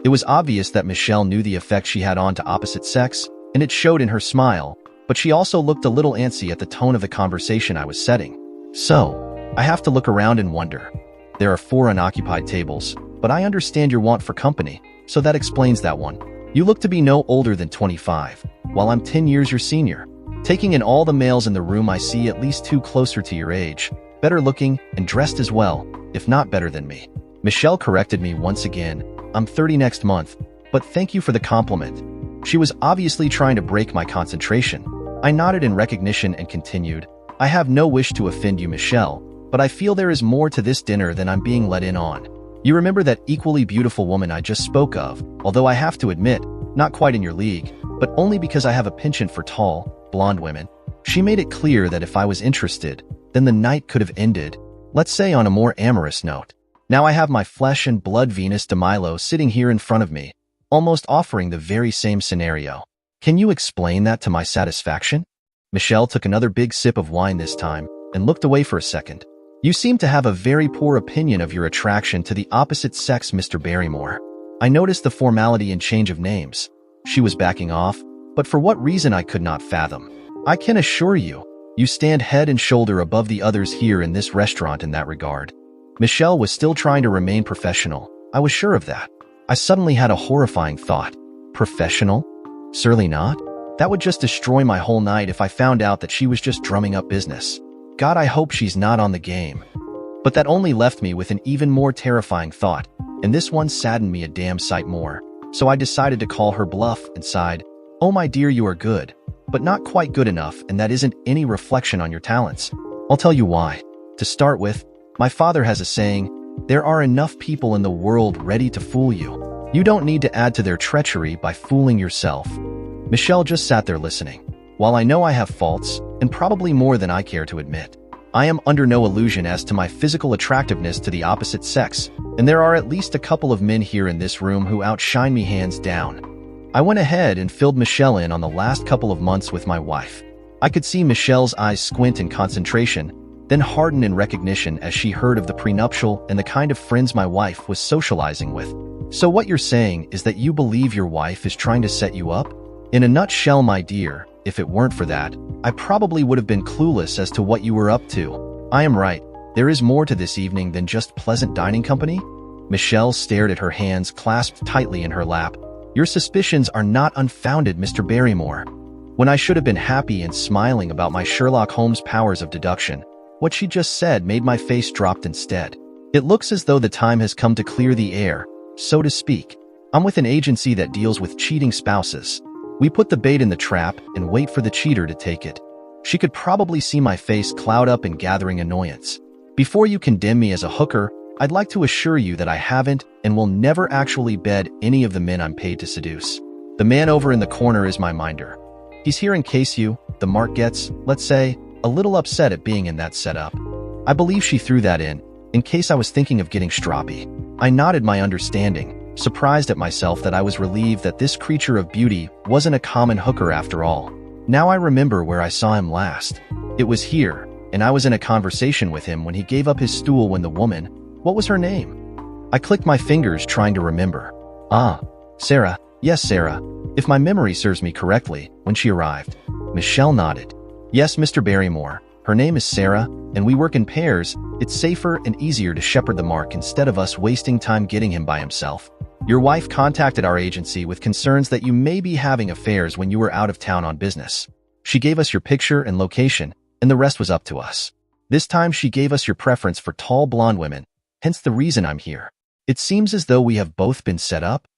It was obvious that Michelle knew the effect she had on to opposite sex, and it showed in her smile, but she also looked a little antsy at the tone of the conversation I was setting. So, I have to look around and wonder. There are 4 unoccupied tables, but I understand your want for company, so that explains that one. You look to be no older than 25, while I'm 10 years your senior. Taking in all the males in the room, I see at least 2 closer to your age, better looking and dressed as well, if not better than me. Michelle corrected me once again. I'm 30 next month, but thank you for the compliment. She was obviously trying to break my concentration. I nodded in recognition and continued. I have no wish to offend you, Michelle, but I feel there is more to this dinner than I'm being let in on. You remember that equally beautiful woman I just spoke of, although I have to admit, not quite in your league, but only because I have a penchant for tall, blonde women. She made it clear that if I was interested, then the night could have ended, let's say on a more amorous note. Now I have my flesh and blood Venus de Milo sitting here in front of me, almost offering the very same scenario. Can you explain that to my satisfaction? Michelle took another big sip of wine this time and looked away for a second. You seem to have a very poor opinion of your attraction to the opposite sex, Mr. Barrymore. I noticed the formality and change of names. She was backing off, but for what reason I could not fathom. I can assure you, you stand head and shoulder above the others here in this restaurant in that regard. Michelle was still trying to remain professional. I was sure of that. I suddenly had a horrifying thought. Professional? Surely not? That would just destroy my whole night if I found out that she was just drumming up business. God, I hope she's not on the game. But that only left me with an even more terrifying thought, and this one saddened me a damn sight more. So I decided to call her bluff and sighed, "Oh my dear, you are good, but not quite good enough, and that isn't any reflection on your talents. I'll tell you why. To start with, my father has a saying, there are enough people in the world ready to fool you. You don't need to add to their treachery by fooling yourself." Michelle just sat there listening. While I know I have faults, and probably more than I care to admit, I am under no illusion as to my physical attractiveness to the opposite sex, and there are at least a couple of men here in this room who outshine me hands down. I went ahead and filled Michelle in on the last couple of months with my wife. I could see Michelle's eyes squint in concentration, then harden in recognition as she heard of the prenuptial and the kind of friends my wife was socializing with. "So what you're saying is that you believe your wife is trying to set you up?" "In a nutshell, my dear, if it weren't for that, I probably would have been clueless as to what you were up to. I am right. There is more to this evening than just pleasant dining company." Michelle stared at her hands clasped tightly in her lap. "Your suspicions are not unfounded, Mr. Barrymore." When I should have been happy and smiling about my Sherlock Holmes powers of deduction, what she just said made my face drop instead. "It looks as though the time has come to clear the air, so to speak. I'm with an agency that deals with cheating spouses. We put the bait in the trap and wait for the cheater to take it." She could probably see my face cloud up in gathering annoyance. "Before you condemn me as a hooker, I'd like to assure you that I haven't and will never actually bed any of the men I'm paid to seduce. The man over in the corner is my minder. He's here in case you, the mark gets, let's say, a little upset at being in that setup." I believe she threw that in case I was thinking of getting stroppy. I nodded my understanding, surprised at myself that I was relieved that this creature of beauty wasn't a common hooker after all. Now I remember where I saw him last. It was here, and I was in a conversation with him when he gave up his stool when the woman, what was her name? I clicked my fingers trying to remember. Sarah. Yes, Sarah. If my memory serves me correctly, when she arrived. Michelle nodded. "Yes, Mr. Barrymore. Her name is Sarah, and we work in pairs. It's safer and easier to shepherd the mark instead of us wasting time getting him by himself. Your wife contacted our agency with concerns that you may be having affairs when you were out of town on business. She gave us your picture and location, and the rest was up to us. This time she gave us your preference for tall blonde women, hence the reason I'm here. It seems as though we have both been set up."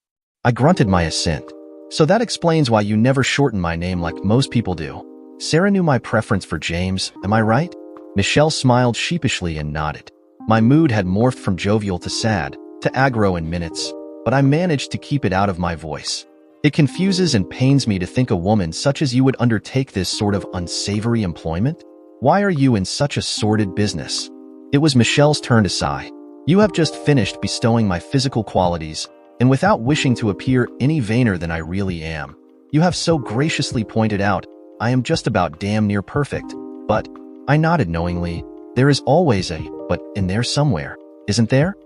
I grunted my assent. "So that explains why you never shorten my name like most people do. Sarah knew my preference for James, am I right?" Michelle smiled sheepishly and nodded. My mood had morphed from jovial to sad, to aggro in minutes, but I managed to keep it out of my voice. "It confuses and pains me to think a woman such as you would undertake this sort of unsavory employment. Why are you in such a sordid business?" It was Michelle's turn to sigh. "You have just finished bestowing my physical qualities, and without wishing to appear any vainer than I really am, you have so graciously pointed out I am just about damn near perfect. But," I nodded knowingly, "there is always a but in there somewhere, isn't there?"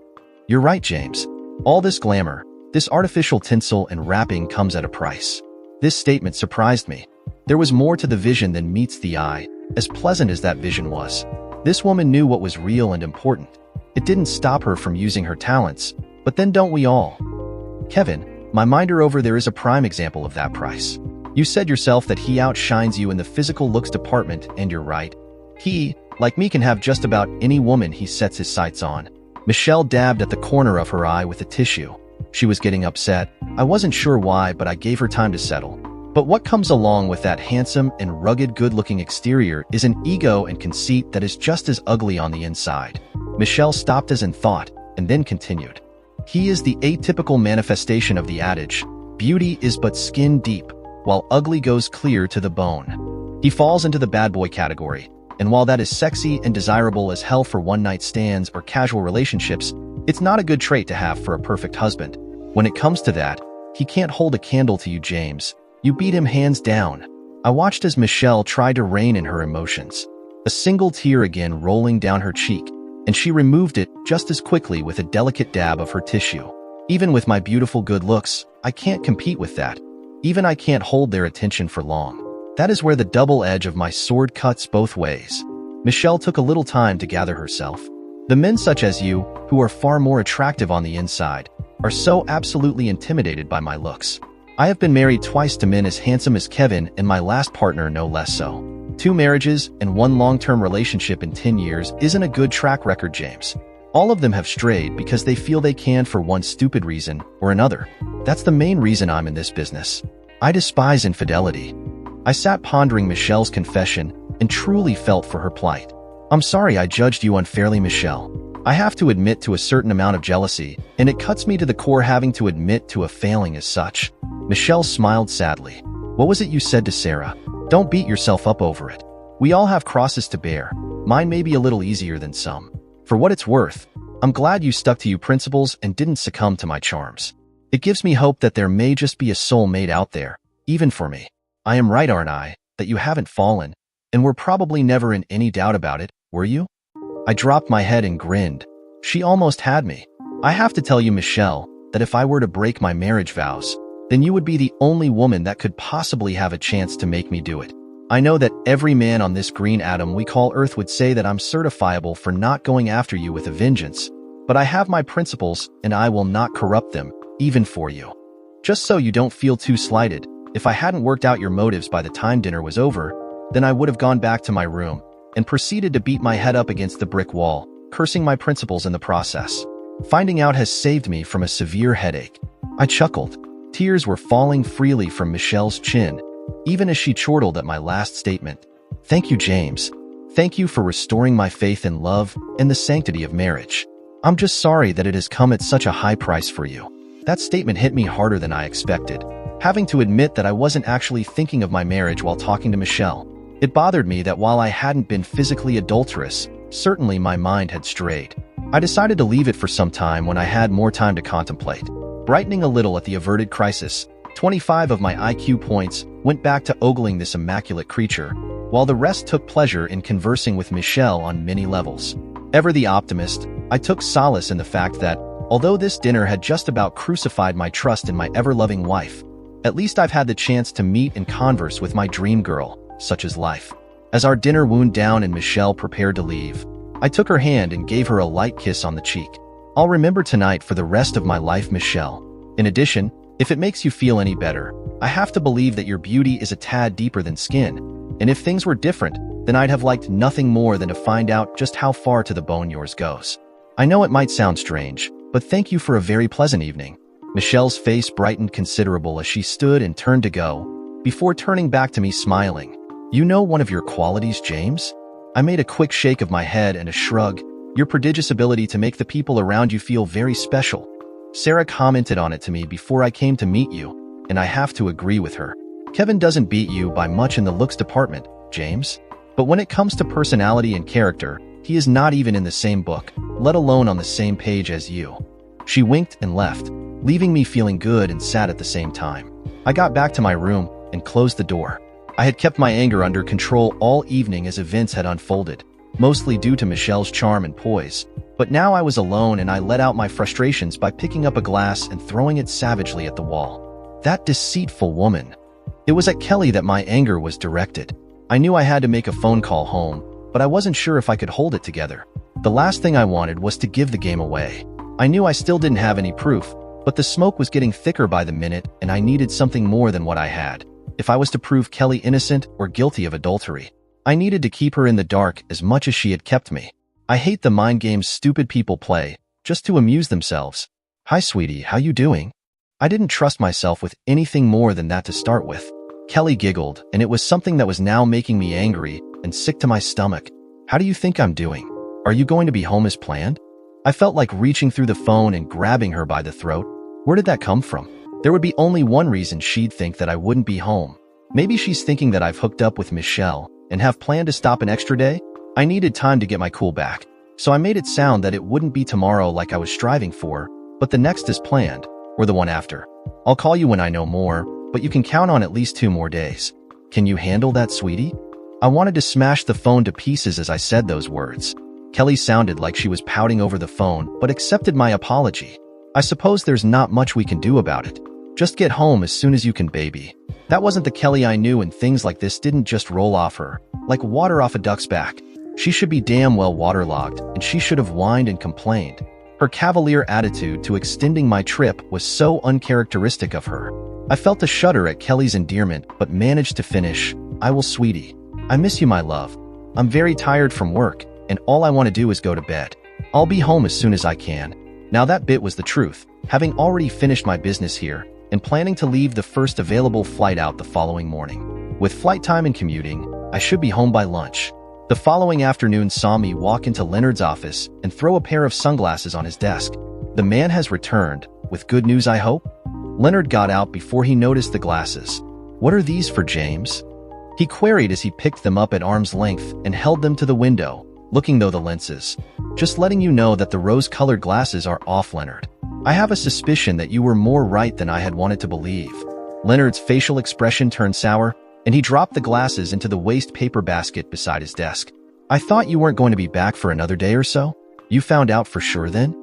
"You're right, James. All this glamour, this artificial tinsel and wrapping comes at a price." This statement surprised me. There was more to the vision than meets the eye, as pleasant as that vision was. This woman knew what was real and important. It didn't stop her from using her talents, but then don't we all? "Kevin, my minder over there is a prime example of that price. You said yourself that he outshines you in the physical looks department, and you're right. He, like me, can have just about any woman he sets his sights on." Michelle dabbed at the corner of her eye with a tissue. She was getting upset. I wasn't sure why, but I gave her time to settle. "But what comes along with that handsome and rugged good-looking exterior is an ego and conceit that is just as ugly on the inside." Michelle stopped as in thought, and then continued. "He is the atypical manifestation of the adage, beauty is but skin deep, while ugly goes clear to the bone. He falls into the bad boy category, and while that is sexy and desirable as hell for one-night stands or casual relationships, it's not a good trait to have for a perfect husband. When it comes to that, he can't hold a candle to you, James. You beat him hands down." I watched as Michelle tried to rein in her emotions. A single tear again rolling down her cheek, and she removed it just as quickly with a delicate dab of her tissue. "Even with my beautiful good looks, I can't compete with that. Even I can't hold their attention for long. That is where the double edge of my sword cuts both ways." Michelle took a little time to gather herself. "The men such as you, who are far more attractive on the inside, are so absolutely intimidated by my looks. I have been married twice to men as handsome as Kevin, and my last partner no less so. 2 marriages and 1 long-term relationship in 10 years isn't a good track record, James. All of them have strayed because they feel they can for one stupid reason or another. That's the main reason I'm in this business. I despise infidelity. I sat pondering Michelle's confession and truly felt for her plight. I'm sorry I judged you unfairly, Michelle. I have to admit to a certain amount of jealousy, and it cuts me to the core having to admit to a failing as such. Michelle smiled sadly. What was it you said to Sarah? Don't beat yourself up over it. We all have crosses to bear. Mine may be a little easier than some. For what it's worth, I'm glad you stuck to your principles and didn't succumb to my charms. It gives me hope that there may just be a soulmate out there, even for me. I am right, aren't I, that you haven't fallen, and were probably never in any doubt about it, were you? I dropped my head and grinned. She almost had me. I have to tell you, Michelle, that if I were to break my marriage vows, then you would be the only woman that could possibly have a chance to make me do it. I know that every man on this green atom we call Earth would say that I'm certifiable for not going after you with a vengeance, but I have my principles and I will not corrupt them, even for you. Just so you don't feel too slighted, if I hadn't worked out your motives by the time dinner was over, then I would have gone back to my room and proceeded to beat my head up against the brick wall, cursing my principles in the process. Finding out has saved me from a severe headache. I chuckled. Tears were falling freely from Michelle's chin, even as she chortled at my last statement. Thank you, James. Thank you for restoring my faith in love and the sanctity of marriage. I'm just sorry that it has come at such a high price for you. That statement hit me harder than I expected, having to admit that I wasn't actually thinking of my marriage while talking to Michelle. It bothered me that while I hadn't been physically adulterous, certainly my mind had strayed. I decided to leave it for some time when I had more time to contemplate. Brightening a little at the averted crisis, 25 of my IQ points went back to ogling this immaculate creature, while the rest took pleasure in conversing with Michelle on many levels. Ever the optimist, I took solace in the fact that, although this dinner had just about crucified my trust in my ever-loving wife, at least I've had the chance to meet and converse with my dream girl, such is life. As our dinner wound down and Michelle prepared to leave, I took her hand and gave her a light kiss on the cheek. I'll remember tonight for the rest of my life, Michelle. In addition, if it makes you feel any better, I have to believe that your beauty is a tad deeper than skin, and if things were different, then I'd have liked nothing more than to find out just how far to the bone yours goes. I know it might sound strange, but thank you for a very pleasant evening. Michelle's face brightened considerable as she stood and turned to go, before turning back to me smiling. You know one of your qualities, James? I made a quick shake of my head and a shrug. Your prodigious ability to make the people around you feel very special. Sarah commented on it to me before I came to meet you, and I have to agree with her. Kevin doesn't beat you by much in the looks department, James. But when it comes to personality and character, he is not even in the same book, let alone on the same page as you. She winked and left, leaving me feeling good and sad at the same time. I got back to my room and closed the door. I had kept my anger under control all evening as events had unfolded, mostly due to Michelle's charm and poise. But now I was alone and I let out my frustrations by picking up a glass and throwing it savagely at the wall. That deceitful woman. It was at Kelly that my anger was directed. I knew I had to make a phone call home, but I wasn't sure if I could hold it together. The last thing I wanted was to give the game away. I knew I still didn't have any proof, but the smoke was getting thicker by the minute and I needed something more than what I had. If I was to prove Kelly innocent or guilty of adultery, I needed to keep her in the dark as much as she had kept me. I hate the mind games stupid people play, just to amuse themselves. Hi, sweetie, how you doing? I didn't trust myself with anything more than that to start with. Kelly giggled, and it was something that was now making me angry and sick to my stomach. How do you think I'm doing? Are you going to be home as planned? I felt like reaching through the phone and grabbing her by the throat. Where did that come from? There would be only one reason she'd think that I wouldn't be home. Maybe she's thinking that I've hooked up with Michelle and have planned to stop an extra day? I needed time to get my cool back, so I made it sound that it wouldn't be tomorrow like I was striving for, but the next is planned, or the one after. I'll call you when I know more, but you can count on at least 2 more days. Can you handle that, sweetie? I wanted to smash the phone to pieces as I said those words. Kelly sounded like she was pouting over the phone, but accepted my apology. I suppose there's not much we can do about it. Just get home as soon as you can, baby. That wasn't the Kelly I knew, and things like this didn't just roll off her, like water off a duck's back. She should be damn well waterlogged, and she should have whined and complained. Her cavalier attitude to extending my trip was so uncharacteristic of her. I felt a shudder at Kelly's endearment, but managed to finish, "I will, sweetie. I miss you, my love. I'm very tired from work, and all I want to do is go to bed. I'll be home as soon as I can." Now that bit was the truth, having already finished my business here, and planning to leave the first available flight out the following morning. With flight time and commuting, I should be home by lunch. The following afternoon saw me walk into Leonard's office and throw a pair of sunglasses on his desk. "The man has returned, with good news, I hope?" Leonard got out before he noticed the glasses. "What are these for, James?" he queried as he picked them up at arm's length and held them to the window, looking through the lenses. "Just letting you know that the rose-colored glasses are off, Leonard. I have a suspicion that you were more right than I had wanted to believe." Leonard's facial expression turned sour, and he dropped the glasses into the waste paper basket beside his desk. "I thought you weren't going to be back for another day or so? You found out for sure then?"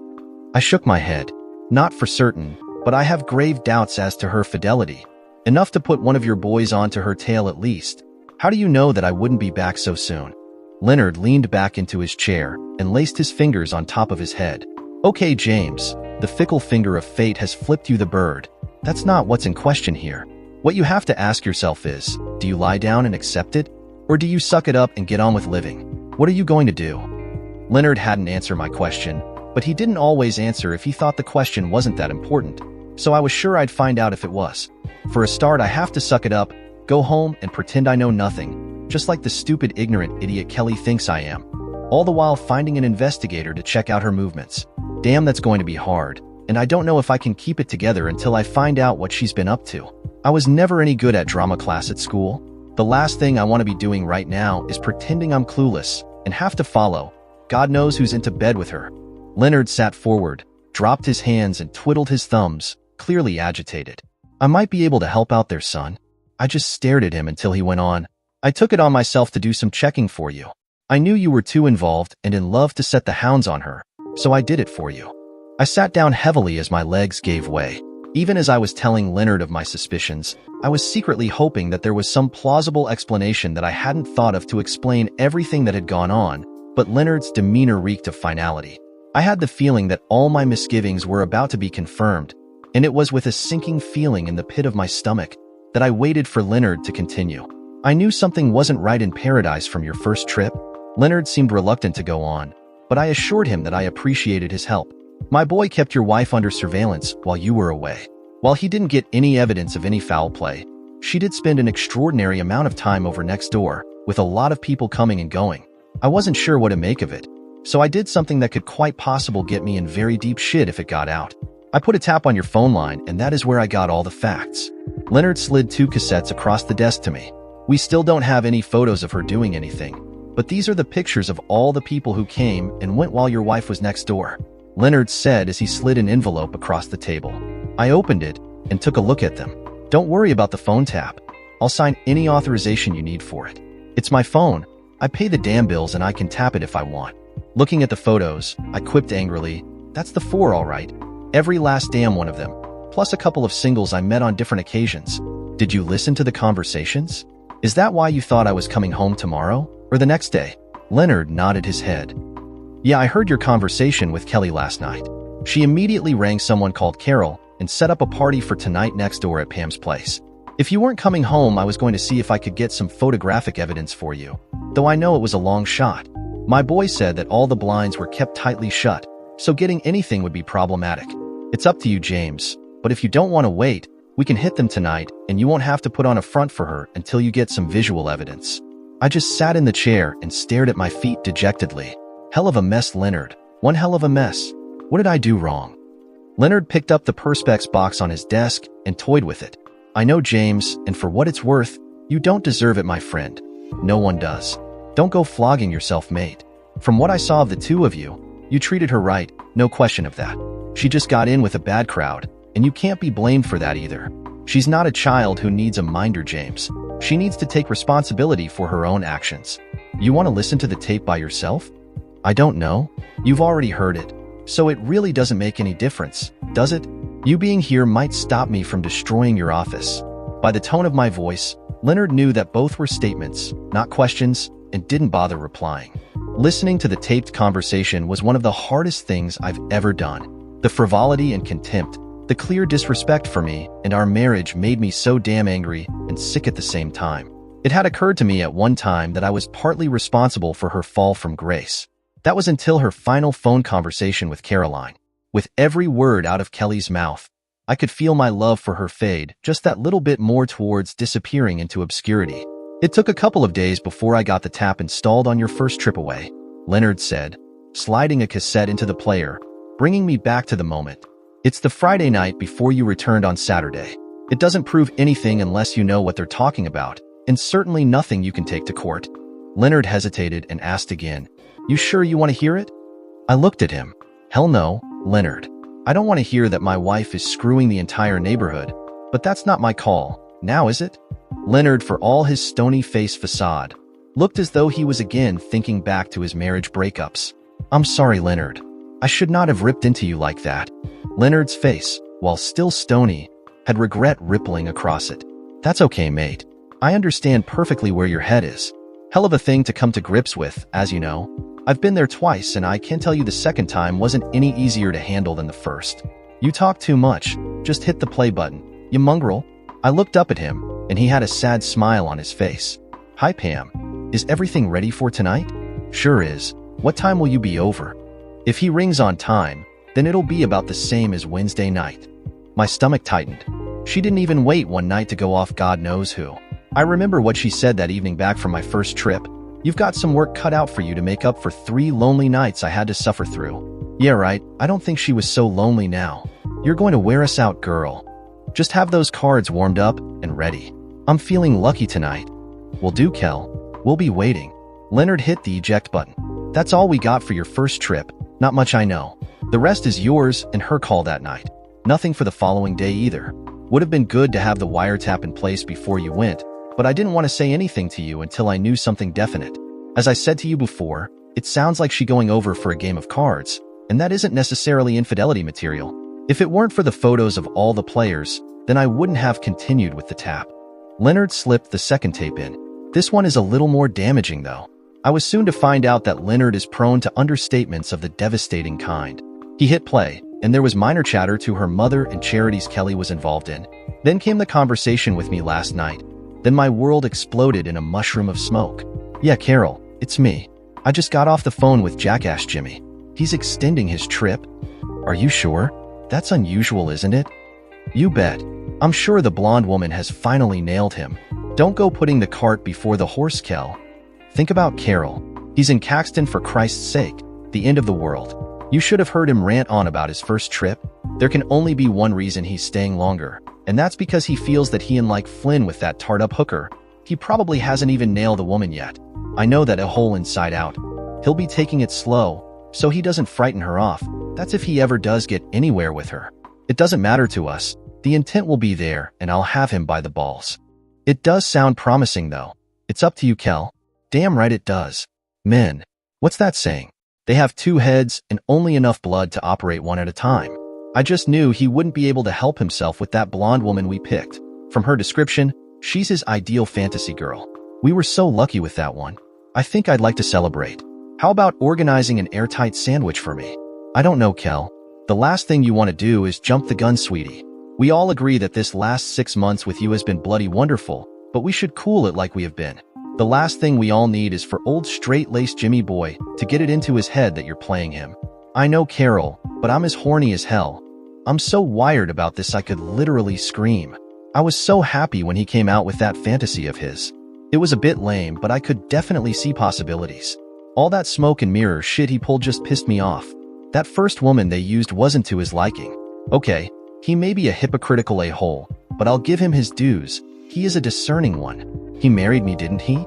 I shook my head. "Not for certain, but I have grave doubts as to her fidelity. Enough to put one of your boys onto her tail at least. How do you know that I wouldn't be back so soon?" Leonard leaned back into his chair and laced his fingers on top of his head. "Okay, James, the fickle finger of fate has flipped you the bird. That's not what's in question here. What you have to ask yourself is, do you lie down and accept it? Or do you suck it up and get on with living? What are you going to do?" Leonard hadn't answered my question, but he didn't always answer if he thought the question wasn't that important, so I was sure I'd find out if it was. For a start, I have to suck it up, go home, and pretend I know nothing, just like the stupid, ignorant idiot Kelly thinks I am. All the while finding an investigator to check out her movements. Damn, that's going to be hard, and I don't know if I can keep it together until I find out what she's been up to. I was never any good at drama class at school. The last thing I want to be doing right now is pretending I'm clueless and have to follow God knows who's into bed with her. Leonard sat forward, dropped his hands and twiddled his thumbs, clearly agitated. "I might be able to help out there, son." I just stared at him until he went on. "I took it on myself to do some checking for you. I knew you were too involved and in love to set the hounds on her, so I did it for you." I sat down heavily as my legs gave way. Even as I was telling Leonard of my suspicions, I was secretly hoping that there was some plausible explanation that I hadn't thought of to explain everything that had gone on, but Leonard's demeanor reeked of finality. I had the feeling that all my misgivings were about to be confirmed, and it was with a sinking feeling in the pit of my stomach that I waited for Leonard to continue. "I knew something wasn't right in paradise from your first trip." Leonard seemed reluctant to go on, but I assured him that I appreciated his help. "My boy kept your wife under surveillance while you were away. While he didn't get any evidence of any foul play, she did spend an extraordinary amount of time over next door, with a lot of people coming and going. I wasn't sure what to make of it, so I did something that could quite possibly get me in very deep shit if it got out. I put a tap on your phone line, and that is where I got all the facts." Leonard slid 2 cassettes across the desk to me. "We still don't have any photos of her doing anything, but these are the pictures of all the people who came and went while your wife was next door," Leonard said as he slid an envelope across the table. I opened it and took a look at them. "Don't worry about the phone tap. I'll sign any authorization you need for it. It's my phone. I pay the damn bills and I can tap it if I want." Looking at the photos, I quipped angrily, "That's the 4, all right. Every last damn one of them, plus a couple of singles I met on different occasions. Did you listen to the conversations? Is that why you thought I was coming home tomorrow, or the next day?" Leonard nodded his head. "Yeah, I heard your conversation with Kelly last night. She immediately rang someone called Carol and set up a party for tonight next door at Pam's place. If you weren't coming home, I was going to see if I could get some photographic evidence for you, though I know it was a long shot. My boy said that all the blinds were kept tightly shut, so getting anything would be problematic. It's up to you, James, but if you don't want to wait, we can hit them tonight and you won't have to put on a front for her until you get some visual evidence." I just sat in the chair and stared at my feet dejectedly. Hell of a mess, Leonard. One hell of a mess. What did I do wrong? Leonard picked up the Perspex box on his desk and toyed with it. "I know, James, and for what it's worth, you don't deserve it, my friend. No one does. Don't go flogging yourself, mate. From what I saw of the two of you, you treated her right, no question of that. She just got in with a bad crowd, and you can't be blamed for that either. She's not a child who needs a minder, James. She needs to take responsibility for her own actions. You want to listen to the tape by yourself? I don't know. You've already heard it. So it really doesn't make any difference, does it? You being here might stop me from destroying your office." By the tone of my voice, Leonard knew that both were statements, not questions, and didn't bother replying. Listening to the taped conversation was one of the hardest things I've ever done. The frivolity and contempt, the clear disrespect for me and our marriage made me so damn angry and sick at the same time. It had occurred to me at one time that I was partly responsible for her fall from grace. That was until her final phone conversation with Caroline. With every word out of Kelly's mouth, I could feel my love for her fade just that little bit more towards disappearing into obscurity. It took a couple of days before I got the tap installed on your first trip away, Leonard said, sliding a cassette into the player, bringing me back to the moment. It's the Friday night before you returned on Saturday. It doesn't prove anything unless you know what they're talking about, and certainly nothing you can take to court. Leonard hesitated and asked again, "You sure you want to hear it?" I looked at him. Hell no, Leonard. I don't want to hear that my wife is screwing the entire neighborhood, but that's not my call, now is it? Leonard, for all his stony face facade, looked as though he was again thinking back to his marriage breakups. I'm sorry, Leonard. I should not have ripped into you like that. Leonard's face, while still stony, had regret rippling across it. That's okay, mate. I understand perfectly where your head is. Hell of a thing to come to grips with, as you know. I've been there twice, and I can tell you the second time wasn't any easier to handle than the first. You talk too much. Just hit the play button, you mongrel. I looked up at him, and he had a sad smile on his face. Hi, Pam. Is everything ready for tonight? Sure is. What time will you be over? If he rings on time, then it'll be about the same as Wednesday night. My stomach tightened. She didn't even wait one night to go off God knows who. I remember what she said that evening back from my first trip. You've got some work cut out for you to make up for 3 lonely nights I had to suffer through. Yeah, right. I don't think she was so lonely now. You're going to wear us out, girl. Just have those cards warmed up and ready. I'm feeling lucky tonight. Will do, Kel. We'll be waiting. Leonard hit the eject button. That's all we got for your first trip. Not much, I know. The rest is yours and her call that night. Nothing for the following day either. Would have been good to have the wiretap in place before you went, but I didn't want to say anything to you until I knew something definite. As I said to you before, it sounds like she going over for a game of cards, and that isn't necessarily infidelity material. If it weren't for the photos of all the players, then I wouldn't have continued with the tap. Leonard slipped the second tape in. This one is a little more damaging though. I was soon to find out that Leonard is prone to understatements of the devastating kind. He hit play, and there was minor chatter to her mother and charities Kelly was involved in. Then came the conversation with me last night. Then my world exploded in a mushroom of smoke. Yeah, Carol, it's me. I just got off the phone with Jackass Jimmy. He's extending his trip. Are you sure? That's unusual, isn't it? You bet. I'm sure the blonde woman has finally nailed him. Don't go putting the cart before the horse, Kel. Think about Carol. He's in Caxton for Christ's sake, the end of the world. You should have heard him rant on about his first trip. There can only be one reason he's staying longer, and that's because he feels that he and like Flynn with that tart-up hooker, he probably hasn't even nailed the woman yet. I know that a whole inside out. He'll be taking it slow, so he doesn't frighten her off. That's if he ever does get anywhere with her. It doesn't matter to us. The intent will be there, and I'll have him by the balls. It does sound promising, though. It's up to you, Kel. Damn right it does. Men. What's that saying? They have 2 heads and only enough blood to operate one at a time. I just knew he wouldn't be able to help himself with that blonde woman we picked. From her description, she's his ideal fantasy girl. We were so lucky with that one. I think I'd like to celebrate. How about organizing an airtight sandwich for me? I don't know, Kel. The last thing you want to do is jump the gun, sweetie. We all agree that this last 6 months with you has been bloody wonderful, but we should cool it like we have been. The last thing we all need is for old straight-laced Jimmy boy to get it into his head that you're playing him. I know, Carol, but I'm as horny as hell. I'm so wired about this I could literally scream. I was so happy when he came out with that fantasy of his. It was a bit lame, but I could definitely see possibilities. All that smoke and mirror shit he pulled just pissed me off. That first woman they used wasn't to his liking. Okay, he may be a hypocritical a-hole, but I'll give him his dues. He is a discerning one. He married me, didn't he?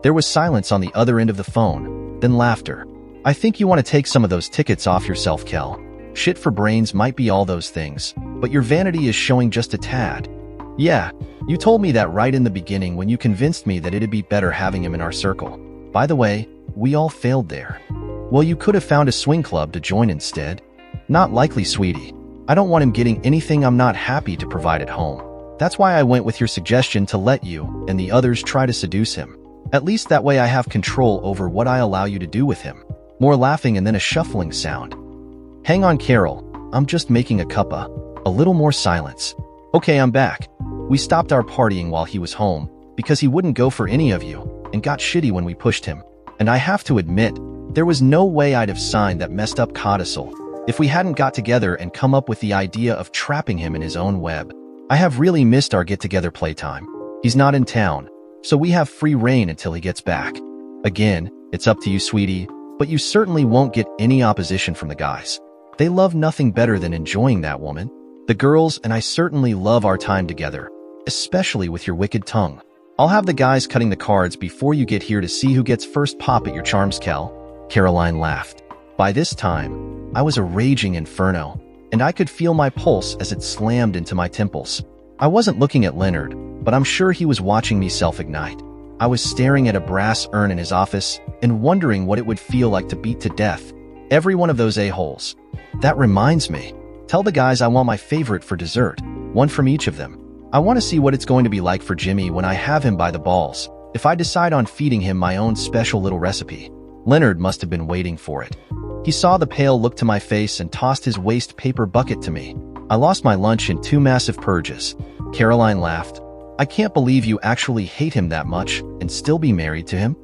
There was silence on the other end of the phone, then laughter. I think you want to take some of those tickets off yourself, Kel. Shit for brains might be all those things, but your vanity is showing just a tad. Yeah, you told me that right in the beginning when you convinced me that it'd be better having him in our circle. By the way, we all failed there. Well, you could have found a swing club to join instead. Not likely, sweetie. I don't want him getting anything I'm not happy to provide at home. That's why I went with your suggestion to let you and the others try to seduce him. At least that way I have control over what I allow you to do with him. More laughing and then a shuffling sound. Hang on, Carol. I'm just making a cuppa. A little more silence. Okay, I'm back. We stopped our partying while he was home because he wouldn't go for any of you and got shitty when we pushed him. And I have to admit, there was no way I'd have signed that messed up codicil if we hadn't got together and come up with the idea of trapping him in his own web. I have really missed our get-together playtime. He's not in town, so we have free reign until he gets back. Again, it's up to you, sweetie, but you certainly won't get any opposition from the guys. They love nothing better than enjoying that woman. The girls and I certainly love our time together, especially with your wicked tongue. I'll have the guys cutting the cards before you get here to see who gets first pop at your charms, Kel. Caroline laughed. By this time, I was a raging inferno, and I could feel my pulse as it slammed into my temples. I wasn't looking at Leonard, but I'm sure he was watching me self-ignite. I was staring at a brass urn in his office and wondering what it would feel like to beat to death every one of those a-holes. That reminds me. Tell the guys I want my favorite for dessert, one from each of them. I want to see what it's going to be like for Jimmy when I have him by the balls, if I decide on feeding him my own special little recipe. Leonard must have been waiting for it. He saw the pale look to my face and tossed his waste paper bucket to me. I lost my lunch in 2 massive purges. Caroline laughed. I can't believe you actually hate him that much and still be married to him.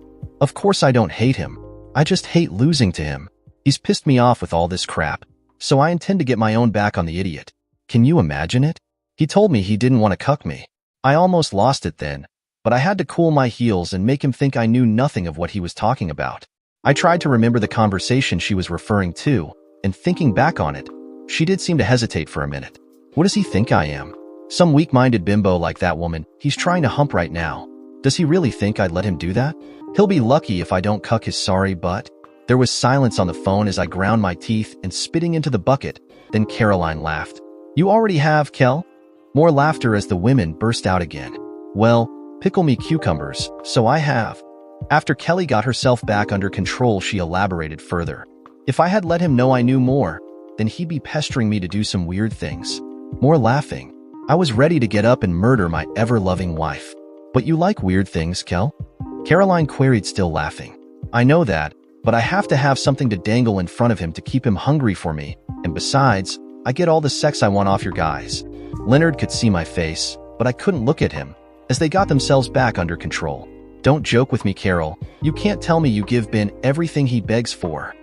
Of course I don't hate him. I just hate losing to him. He's pissed me off with all this crap, so I intend to get my own back on the idiot. Can you imagine it? He told me he didn't want to cuck me. I almost lost it then, but I had to cool my heels and make him think I knew nothing of what he was talking about. I tried to remember the conversation she was referring to, and thinking back on it, she did seem to hesitate for a minute. What does he think I am? Some weak-minded bimbo like that woman he's trying to hump right now. Does he really think I'd let him do that? He'll be lucky if I don't cuck his sorry butt. There was silence on the phone as I ground my teeth and spitting into the bucket. Then Caroline laughed. You already have, Kel? More laughter as the women burst out again. Well, pickle me cucumbers, so I have. After Kelly got herself back under control, she elaborated further. If I had let him know I knew more, then he'd be pestering me to do some weird things. More laughing. I was ready to get up and murder my ever-loving wife. But you like weird things, Kel? Caroline queried, still laughing. I know that, but I have to have something to dangle in front of him to keep him hungry for me, and besides, I get all the sex I want off your guys. Leonard could see my face, but I couldn't look at him, as they got themselves back under control. Don't joke with me, Carol. You can't tell me you give Ben everything he begs for.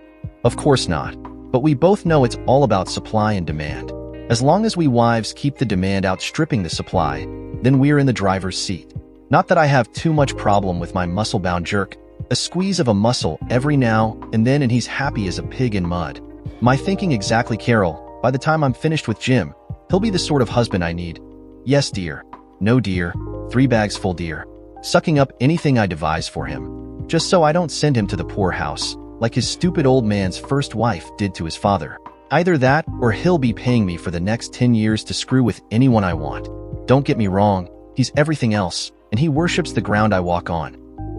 Of course not. But we both know it's all about supply and demand. As long as we wives keep the demand outstripping the supply, then we're in the driver's seat. Not that I have too much problem with my muscle-bound jerk. A squeeze of a muscle every now and then and he's happy as a pig in mud. My thinking exactly, Carol. By the time I'm finished with Jim, he'll be the sort of husband I need. Yes, dear. No, dear. 3 bags full, dear. Sucking up anything I devise for him, just so I don't send him to the poorhouse, like his stupid old man's first wife did to his father. Either that, or he'll be paying me for the next 10 years to screw with anyone I want. Don't get me wrong, he's everything else, and he worships the ground I walk on.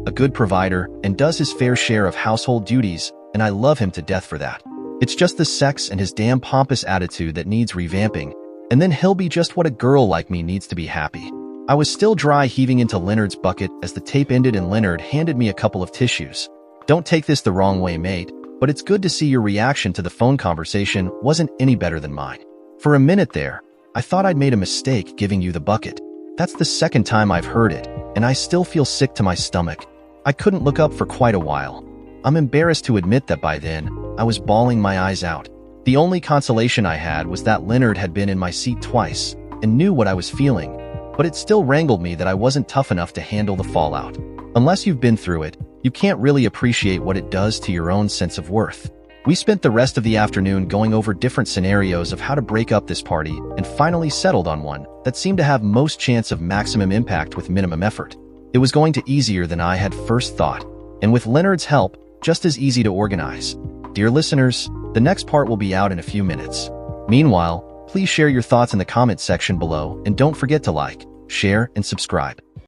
A good provider, and does his fair share of household duties, and I love him to death for that. It's just the sex and his damn pompous attitude that needs revamping, and then he'll be just what a girl like me needs to be happy. I was still dry heaving into Leonard's bucket as the tape ended and Leonard handed me a couple of tissues. Don't take this the wrong way, mate, but it's good to see your reaction to the phone conversation wasn't any better than mine. For a minute there, I thought I'd made a mistake giving you the bucket. That's the second time I've heard it, and I still feel sick to my stomach. I couldn't look up for quite a while. I'm embarrassed to admit that by then, I was bawling my eyes out. The only consolation I had was that Leonard had been in my seat twice and knew what I was feeling. But it still wrangled me that I wasn't tough enough to handle the fallout. Unless you've been through it, you can't really appreciate what it does to your own sense of worth. We spent the rest of the afternoon going over different scenarios of how to break up this party and finally settled on one that seemed to have most chance of maximum impact with minimum effort. It was going to easier than I had first thought, and with Leonard's help, just as easy to organize. Dear listeners, the next part will be out in a few minutes. Meanwhile, please share your thoughts in the comments section below and don't forget to like, share, and subscribe.